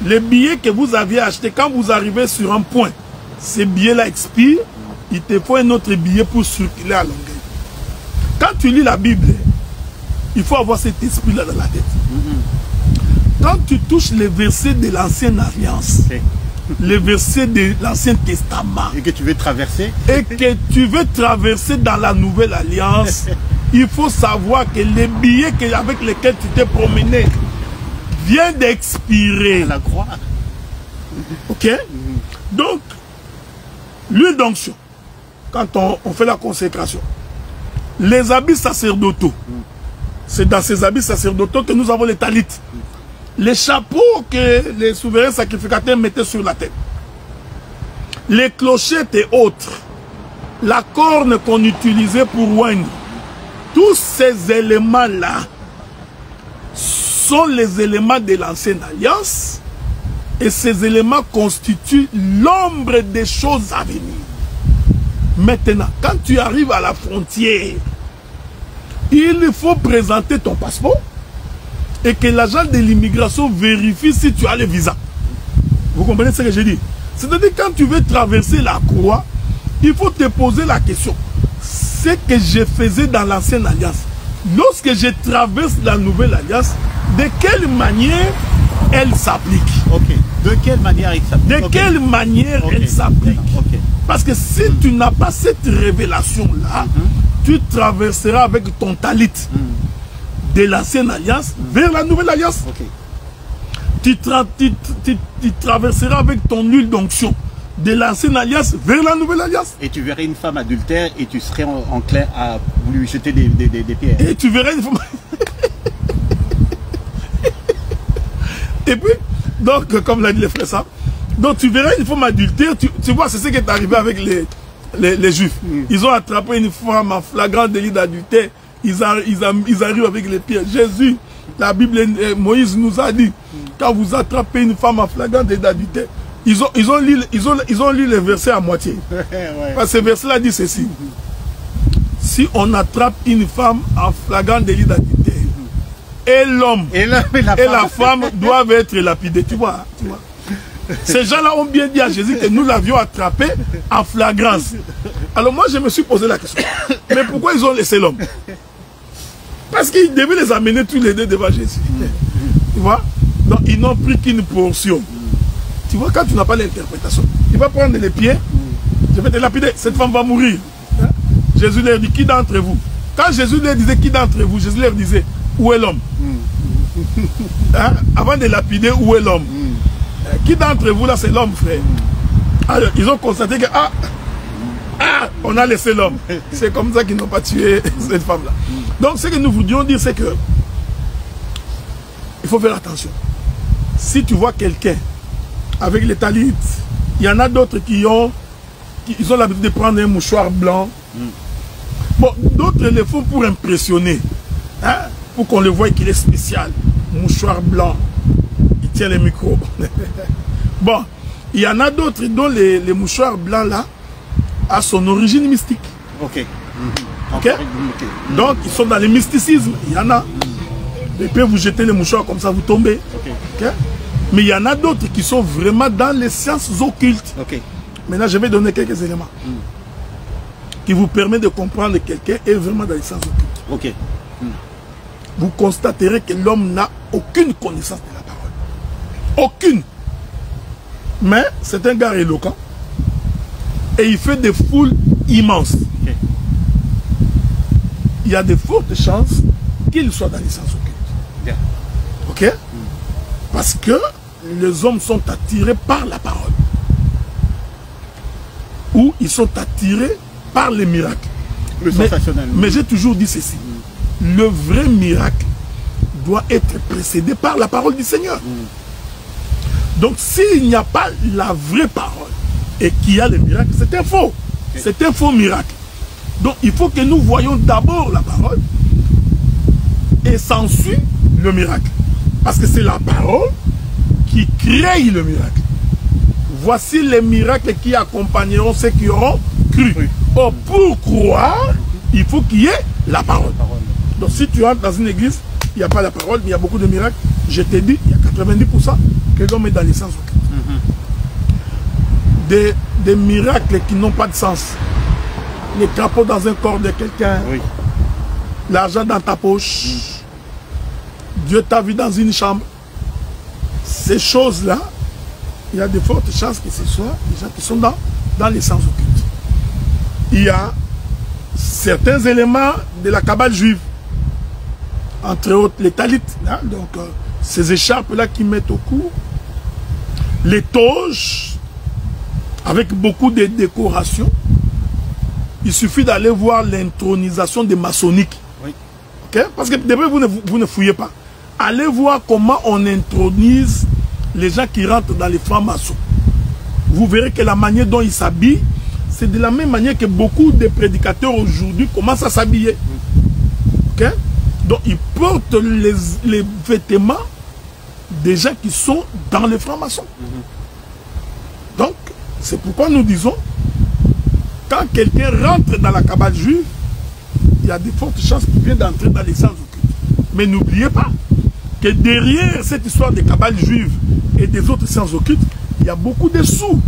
les billets que vous aviez achetés, quand vous arrivez sur un point, ces billets-là expirent, il te faut un autre billet pour circuler à Longueuil. Quand tu lis la Bible, il faut avoir cet esprit-là dans la tête. Quand tu touches les versets de l'Ancienne Alliance, Okay. les versets de l'Ancien Testament, Et que tu veux traverser, et que tu veux traverser dans la Nouvelle Alliance, il faut savoir que les billets avec lesquels tu t'es promené viennent d'expirer. à la croix. Ok? Donc, l'huile d'onction, quand on fait la consécration, les habits sacerdotaux, c'est dans ces habits sacerdotaux que nous avons les talites. Les chapeaux que les souverains sacrificateurs mettaient sur la tête. Les clochettes et autres. La corne qu'on utilisait pour oindre. Tous ces éléments-là sont les éléments de l'Ancienne Alliance. Et ces éléments constituent l'ombre des choses à venir. Maintenant, quand tu arrives à la frontière, il faut présenter ton passeport et que l'agent de l'immigration vérifie si tu as le visa. Vous comprenez ce que je dis? C'est-à-dire quand tu veux traverser la croix, il faut te poser la question. Ce que je faisais dans l'Ancienne Alliance, lorsque je traverse la Nouvelle Alliance, de quelle manière elle s'applique? Ok. De quelle manière il s'applique? De quelle manière elle s'applique? Parce que si tu n'as pas cette révélation-là, tu traverseras avec ton talit de l'Ancienne Alliance vers la Nouvelle Alliance. Tu traverseras avec ton huile d'onction de l'Ancienne Alliance vers la Nouvelle Alliance. Et tu verrais une femme adultère et tu serais enclin à lui jeter des pierres. Et tu verrais une femme... Et puis, donc, comme l'a dit le frère Sam, donc tu verrais une femme adultère, tu vois, c'est ce qui est arrivé avec les Juifs. Ils ont attrapé une femme en flagrant délit d'adultère. Ils arrivent avec les pierres. Jésus, la Bible, Moïse nous a dit, quand vous attrapez une femme en flagrant délit d'adultère, ils ont lu les versets à moitié. Parce que ce verset-là dit ceci. Si on attrape une femme en flagrant délit d'adultère, et l'homme et la femme doivent être lapidés. Tu vois, Ces gens-là ont bien dit à Jésus que nous l'avions attrapé en flagrance. Alors moi, je me suis posé la question. Mais pourquoi ils ont laissé l'homme? Parce qu'ils devaient les amener tous les deux devant Jésus. Tu vois? Donc ils n'ont pris qu'une portion. Tu vois, quand tu n'as pas l'interprétation, tu vas prendre les pieds, je vais te lapider, cette femme va mourir. Hein? Jésus leur dit, qui d'entre vous? Quand Jésus leur disait, qui d'entre vous? Jésus leur disait, où est l'homme? Hein? Avant de lapider, où est l'homme? Qui d'entre vous là, c'est l'homme, frère? Alors, ils ont constaté que, Ah, on a laissé l'homme. C'est comme ça qu'ils n'ont pas tué cette femme-là. Donc, ce que nous voulions dire, c'est que il faut faire attention. Si tu vois quelqu'un avec les talites, il y en a d'autres qui ont l'habitude de prendre un mouchoir blanc. Bon, d'autres le font pour impressionner. Hein? Pour qu'on le voie qu'il est spécial. Mouchoir blanc. Il tient les micros. Bon, il y en a d'autres dont les mouchoirs blancs là a son origine mystique. Ok. Ok. Donc, ils sont dans le mysticisme. Il y en a. Ils peuvent vous jeter les mouchoirs comme ça, vous tombez. Ok. Mais il y en a d'autres qui sont vraiment dans les sciences occultes. Ok. Maintenant, je vais donner quelques éléments qui vous permettent de comprendre que quelqu'un est vraiment dans les sciences occultes. Ok. Vous constaterez que l'homme n'a aucune connaissance de la parole. Aucune. Mais c'est un gars éloquent. Et il fait des foules immenses. Okay. Il y a de fortes chances qu'il soit dans les sciences occultes. Bien. Ok? Parce que les hommes sont attirés par la parole. Ou ils sont attirés par les miracles. Le sensationnel. Mais j'ai toujours dit ceci. Le vrai miracle doit être précédé par la parole du Seigneur. Donc s'il n'y a pas la vraie parole et qu'il y a le miracle, c'est un faux. Okay. C'est un faux miracle. Donc il faut que nous voyions d'abord la parole et s'ensuit le miracle. Parce que c'est la parole qui crée le miracle. Voici les miracles qui accompagneront ceux qui auront cru. Oui. Or, pour croire, il faut qu'il y ait la parole. Donc si tu entres dans une église, il n'y a pas la parole, mais il y a beaucoup de miracles. Je t'ai dit, il y a 90% que l'homme est dans les sens occultes. Des miracles qui n'ont pas de sens. Les crapauds dans un corps de quelqu'un. Oui. L'argent dans ta poche. Dieu t'a vu dans une chambre. Ces choses-là, il y a de fortes chances que ce soit des gens qui sont dans les sens occultes. Il y a certains éléments de la Kabbale juive. Entre autres, les talites. Hein, donc, ces écharpes-là qui mettent au cou. Les toges, avec beaucoup de décorations. Il suffit d'aller voir l'intronisation des maçonniques. Oui. Okay? Parce que d'abord, vous ne fouillez pas. Allez voir comment on intronise les gens qui rentrent dans les francs-maçons. Vous verrez que la manière dont ils s'habillent, c'est de la même manière que beaucoup de prédicateurs aujourd'hui commencent à s'habiller. Okay? Donc ils portent les vêtements des gens qui sont dans les francs-maçons. Donc, c'est pourquoi nous disons, quand quelqu'un rentre dans la Kabbale juive, il y a de fortes chances qu'il vienne d'entrer dans les sciences occultes. Mais n'oubliez pas que derrière cette histoire de Kabbale juive et des autres sciences occultes, il y a beaucoup de sous.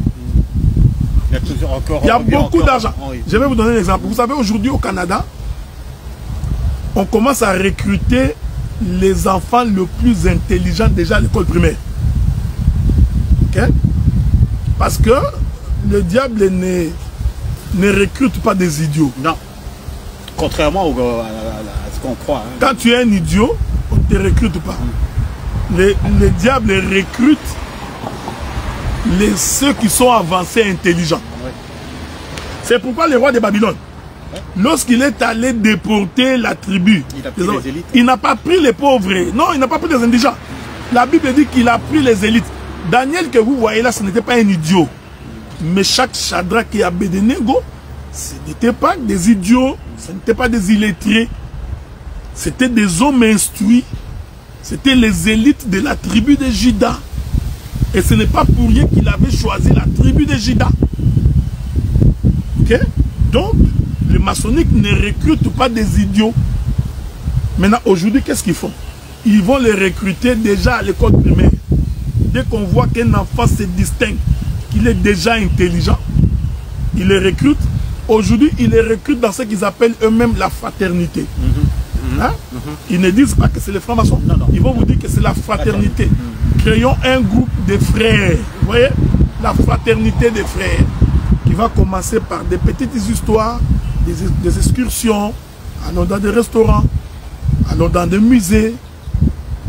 Il y a beaucoup d'argent. Oui. Je vais vous donner un exemple. Vous savez, aujourd'hui au Canada, on commence à recruter les enfants les plus intelligents déjà à l'école primaire. Okay? Parce que le diable ne recrute pas des idiots. Non. Contrairement à ce qu'on croit. Hein. Quand tu es un idiot, on ne te recrute pas. Le diable recrute ceux qui sont avancés et intelligents. Oui. C'est pourquoi le roi de Babylone, lorsqu'il est allé déporter la tribu, il n'a pas pris les pauvres. Non, il n'a pas pris les indigents. La Bible dit qu'il a pris les élites. Daniel que vous voyez là, ce n'était pas un idiot. Mais chaque Shadrach et Abednego, ce n'étaient pas des idiots, ce n'étaient pas des illettrés. C'était des hommes instruits. C'était les élites de la tribu de Juda. Et ce n'est pas pour rien qu'il avait choisi la tribu de Juda. Ok? Donc, les maçonniques ne recrutent pas des idiots. Maintenant, aujourd'hui, qu'est-ce qu'ils font? Ils vont les recruter déjà à l'école primaire. Dès qu'on voit qu'un enfant se distingue, qu'il est déjà intelligent, ils les recrutent. Aujourd'hui, ils les recrutent dans ce qu'ils appellent eux-mêmes la fraternité. Hein? Ils ne disent pas que c'est les francs-maçons. Ils vont vous dire que c'est la fraternité. Créons un groupe de frères. Vous voyez? La fraternité des frères. Qui va commencer par des petites histoires, des excursions, allons dans des restaurants, allons dans des musées,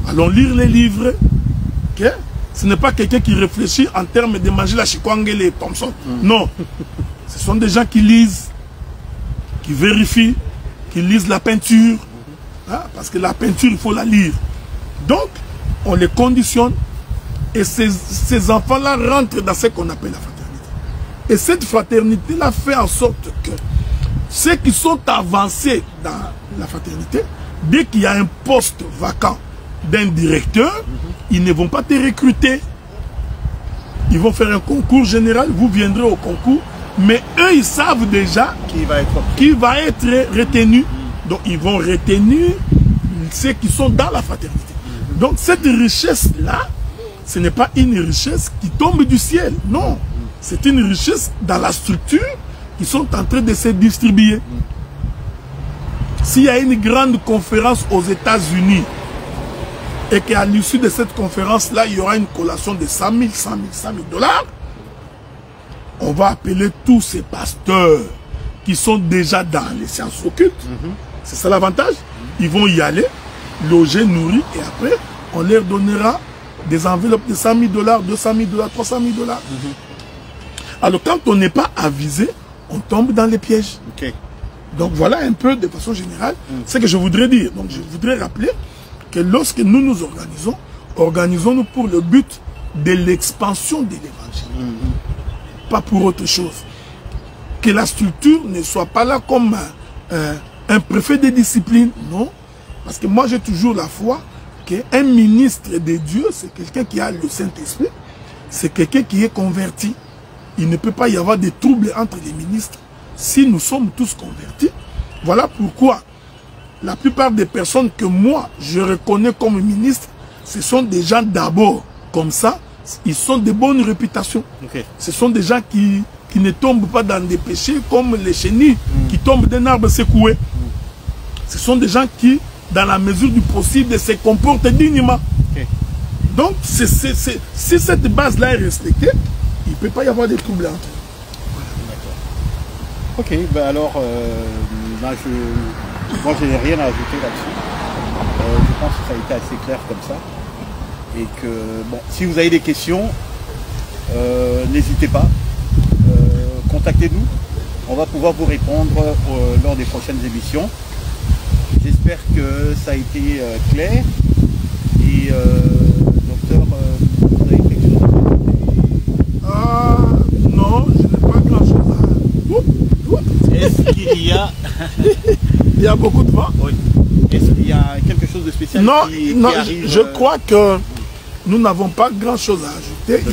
allons lire les livres. Okay? Ce n'est pas quelqu'un qui réfléchit en termes de manger la chikwangele et Thompson. Non. Ce sont des gens qui lisent, qui vérifient, qui lisent la peinture. Hein, parce que la peinture, il faut la lire. Donc, on les conditionne. Et ces enfants-là rentrent dans ce qu'on appelle la fraternité. Et cette fraternité-là fait en sorte que ceux qui sont avancés dans la fraternité, dès qu'il y a un poste vacant d'un directeur, ils ne vont pas te recruter. Ils vont faire un concours général, vous viendrez au concours, mais eux, ils savent déjà qui va être retenu. Donc, ils vont retenir ceux qui sont dans la fraternité. Donc, cette richesse-là, ce n'est pas une richesse qui tombe du ciel, non. C'est une richesse dans la structure qui sont en train de se distribuer. S'il y a une grande conférence aux États-Unis et qu'à l'issue de cette conférence-là, il y aura une collation de 100 000, 100 000 dollars, on va appeler tous ces pasteurs qui sont déjà dans les sciences occultes. C'est ça l'avantage. Ils vont y aller, loger, nourrir, et après, on leur donnera des enveloppes de 100 000 dollars, 200 000 dollars, 300 000 dollars. Alors, quand on n'est pas avisé, on tombe dans les pièges. Donc, voilà un peu, de façon générale, ce que je voudrais dire. Donc, je voudrais rappeler que lorsque nous nous organisons, organisons-nous pour le but de l'expansion de l'évangile. Pas pour autre chose. Que la structure ne soit pas là comme un préfet de discipline, non. Parce que moi, j'ai toujours la foi qu'un ministre de Dieu, c'est quelqu'un qui a le Saint-Esprit, c'est quelqu'un qui est converti. Il ne peut pas y avoir de troubles entre les ministres si nous sommes tous convertis. Voilà pourquoi la plupart des personnes que moi, je reconnais comme ministres, ce sont des gens d'abord comme ça, ils sont de bonne réputation. Ce sont des gens qui ne tombent pas dans des péchés comme les chenilles qui tombent d'un arbre secoué. Ce sont des gens qui, dans la mesure du possible, se comportent dignement. Donc, si cette base-là est respectée, il ne peut pas y avoir de troubles entre eux. Ok, ben alors, moi je n'ai rien à ajouter là-dessus. Je pense que ça a été assez clair comme ça. Et que, bon, si vous avez des questions, n'hésitez pas. Contactez-nous. On va pouvoir vous répondre lors des prochaines émissions. J'espère que ça a été clair. Et docteur, vous avez quelque chose à rajouter? Non, je n'ai pas grand-chose à... Est-ce qu'il y a... Il y a beaucoup de vent. Oui. Est-ce qu'il y a quelque chose de spécial qui arrive? Je crois que nous n'avons pas grand-chose à ajouter.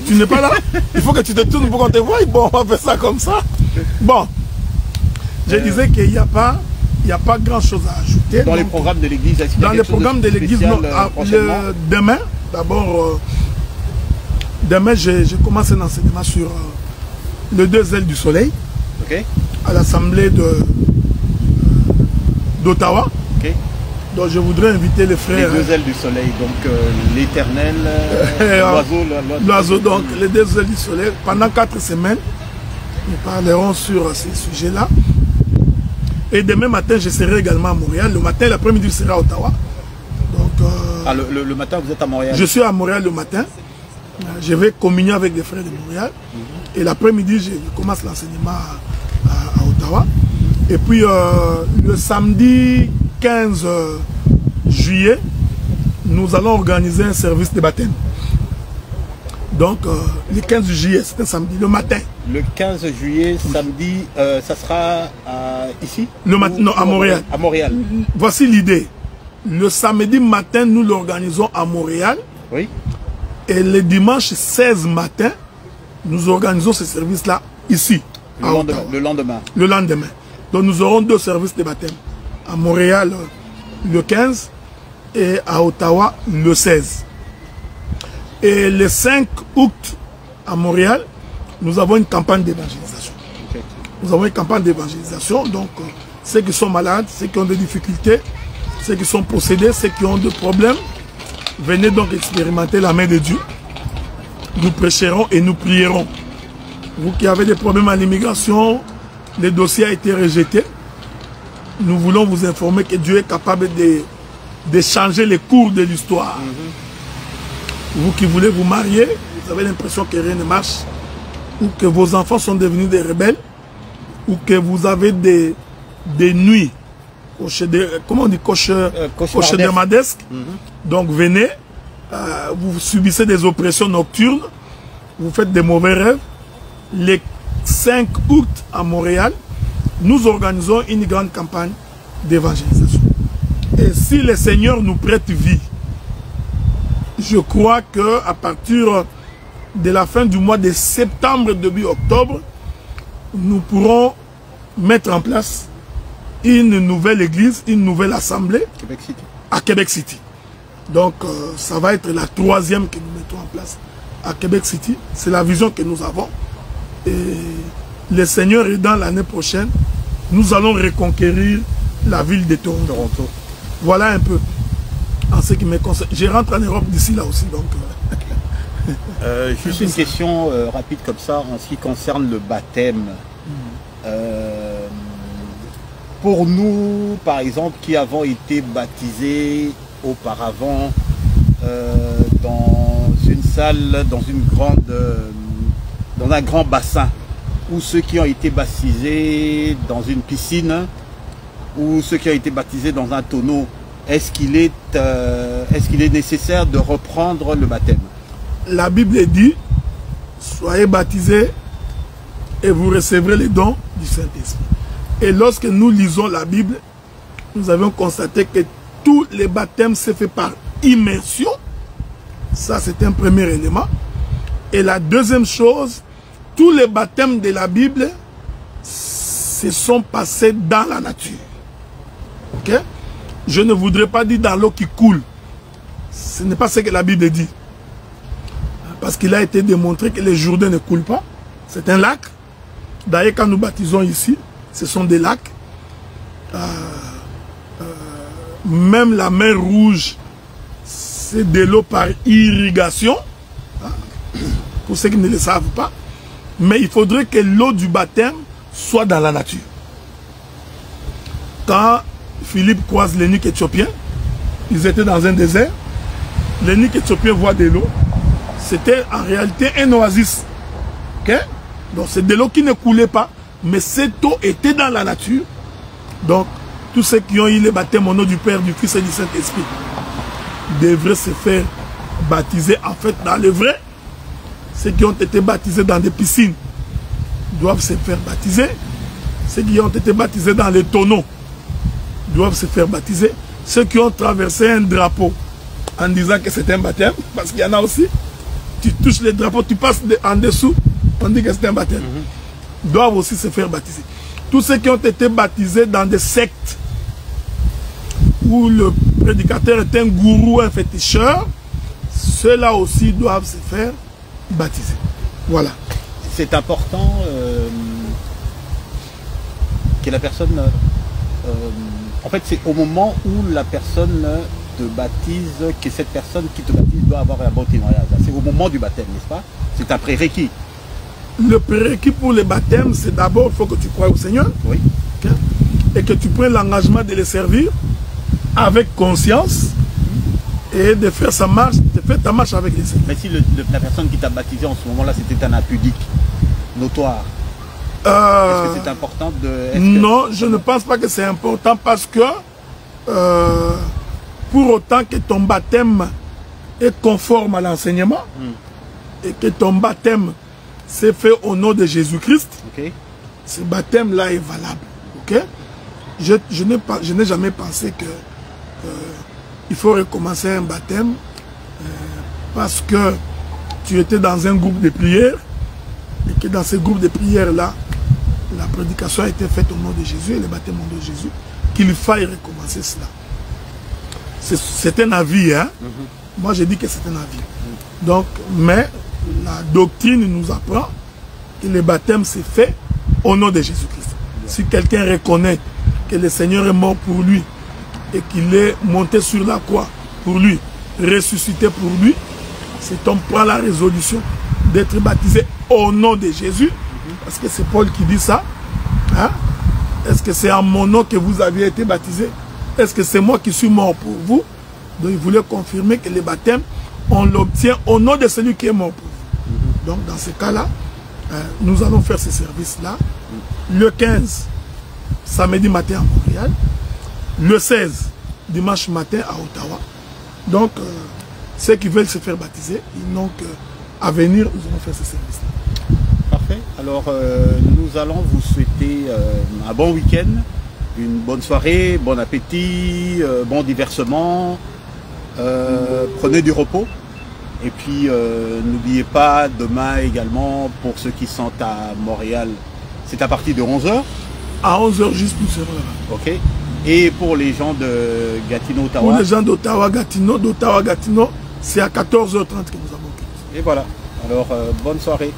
Tu n'es pas là? Il faut que tu te tournes pour qu'on te voie. Bon, on va faire ça comme ça. Bon, je disais qu'il n'y a pas grand-chose à ajouter. Dans les programmes de l'église, dans les programmes de l'église, demain, d'abord, demain, je commence un enseignement sur les deux ailes du soleil, à l'assemblée d'Ottawa. Donc je voudrais inviter les frères. Les deux ailes du soleil, donc l'éternel, l'oiseau, donc les deux ailes du soleil. Pendant 4 semaines, nous parlerons sur ces sujets-là. Et demain matin, je serai également à Montréal. Le matin, l'après-midi, je serai à Ottawa. Donc, le matin, vous êtes à Montréal? Je suis à Montréal le matin. Je vais communier avec les frères de Montréal. Et l'après-midi, je commence l'enseignement à Ottawa. Et puis, le samedi 15 juillet, nous allons organiser un service de baptême. Donc, le 15 juillet, c'est un samedi, le matin. Le 15 juillet, samedi, ça sera ici? Non, à Montréal. À Montréal. Voici l'idée. Le samedi matin, nous l'organisons à Montréal. Oui. Et le dimanche 16 matin, nous organisons ce service-là ici. Le lendemain. Le lendemain. Donc, nous aurons 2 services de baptême. À Montréal, le 15 et à Ottawa, le 16. Et le 5 août, à Montréal, nous avons une campagne d'évangélisation. Nous avons une campagne d'évangélisation. Donc, ceux qui sont malades, ceux qui ont des difficultés, ceux qui sont possédés, ceux qui ont des problèmes, venez donc expérimenter la main de Dieu. Nous prêcherons et nous prierons. Vous qui avez des problèmes à l'immigration, le dossier a été rejeté. Nous voulons vous informer que Dieu est capable de changer les cours de l'histoire. Vous qui voulez vous marier, vous avez l'impression que rien ne marche. ou que vos enfants sont devenus des rebelles, ou que vous avez des nuits, comment on dit, cauchemardesques. Donc venez, vous subissez des oppressions nocturnes, vous faites des mauvais rêves. Les 5 août à Montréal, nous organisons une grande campagne d'évangélisation. Et si le Seigneur nous prête vie, je crois qu'à partir de la fin du mois de septembre, début octobre, nous pourrons mettre en place une nouvelle église, une nouvelle assemblée à Québec City. Donc ça va être la 3e que nous mettons en place à Québec City. C'est la vision que nous avons. Et le Seigneur est dans l'année prochaine. Nous allons reconquérir la ville de Toronto. Voilà un peu en ce qui me concerne. Je rentre en Europe d'ici là aussi. Donc, juste une question rapide comme ça en ce qui concerne le baptême. Pour nous, par exemple, qui avons été baptisés auparavant dans une salle, dans un grand bassin, ou ceux qui ont été baptisés dans une piscine, ou ceux qui ont été baptisés dans un tonneau, est-ce qu'il est nécessaire de reprendre le baptême? La Bible dit, soyez baptisés et vous recevrez les dons du Saint-Esprit. Et lorsque nous lisons la Bible, nous avons constaté que tous les baptêmes se fait par immersion. Ça, c'est un premier élément. Et la deuxième chose, tous les baptêmes de la Bible se sont passés dans la nature. Ok? Je ne voudrais pas dire dans l'eau qui coule. Ce n'est pas ce que la Bible dit. Parce qu'il a été démontré que les Jourdains ne coulent pas. C'est un lac. D'ailleurs, quand nous baptisons ici, ce sont des lacs. Même la mer Rouge, c'est de l'eau par irrigation. Pour ceux qui ne le savent pas. Mais il faudrait que l'eau du baptême soit dans la nature. Quand Philippe croise l'eunuque éthiopien, ils étaient dans un désert. L'eunuque éthiopien voit de l'eau. C'était en réalité un oasis. Okay? Donc c'est de l'eau qui ne coulait pas. Mais cette eau était dans la nature. Donc tous ceux qui ont eu le baptême au nom du Père, du Fils et du Saint-Esprit devraient se faire baptiser en fait dans le vrai. Ceux qui ont été baptisés dans des piscines doivent se faire baptiser. Ceux qui ont été baptisés dans les tonneaux doivent se faire baptiser. Ceux qui ont traversé un drapeau en disant que c'est un baptême, parce qu'il y en a aussi, tu touches le drapeau, tu passes en dessous, on dit que c'est un baptême, doivent aussi se faire baptiser. Tous ceux qui ont été baptisés dans des sectes où le prédicateur est un gourou, un féticheur, ceux-là aussi doivent se faire baptiser. Voilà. C'est important que la personne... en fait, c'est au moment où la personne te baptise que cette personne qui te baptise doit avoir un bon témoignage. C'est au moment du baptême, n'est-ce pas? C'est un prérequis. Le prérequis pour le baptême, c'est d'abord, il faut que tu croies au Seigneur. Oui. Okay? Et que tu prennes l'engagement de le servir avec conscience et de faire sa marche, de faire ta marche avec les Seigneurs. Mais si la personne qui t'a baptisé en ce moment-là, c'était un impudique, notoire, est-ce que c'est important de... Non, je ne pense pas que c'est important parce que pour autant que ton baptême est conforme à l'enseignement et que ton baptême s'est fait au nom de Jésus-Christ, ce baptême-là est valable. Okay? Je n'ai jamais pensé que il faut recommencer un baptême parce que tu étais dans un groupe de prière et que dans ce groupe de prière-là, la prédication a été faite au nom de Jésus et le baptême au nom de Jésus, qu'il faille recommencer cela. C'est un avis, hein? Moi, je dis que c'est un avis. Donc, mais la doctrine nous apprend que le baptême s'est fait au nom de Jésus-Christ. Si quelqu'un reconnaît que le Seigneur est mort pour lui et qu'il est monté sur la croix pour lui, ressuscité pour lui, cet homme prend la résolution d'être baptisé au nom de Jésus, parce que c'est Paul qui dit ça. Hein? Est-ce que c'est en mon nom que vous aviez été baptisé? Est-ce que c'est moi qui suis mort pour vous? Donc il voulait confirmer que le baptême, on l'obtient au nom de celui qui est mort pour vous. Donc dans ce cas-là, nous allons faire ce service-là. Le 15, samedi matin à Montréal. Le 16, dimanche matin à Ottawa. Donc, ceux qui veulent se faire baptiser, ils n'ont qu'à venir, nous allons faire ce service-là. Parfait. Alors, nous allons vous souhaiter un bon week-end, une bonne soirée, bon appétit, bon diversement. Prenez du repos. Et puis, n'oubliez pas, demain également, pour ceux qui sont à Montréal, c'est à partir de 11h. À 11h, juste nous serons là-bas. Ok. Et pour les gens de Gatineau, Ottawa. Pour les gens d'Ottawa, Gatineau, c'est à 14h30 que nous avons quitté. Et voilà. Alors, bonne soirée.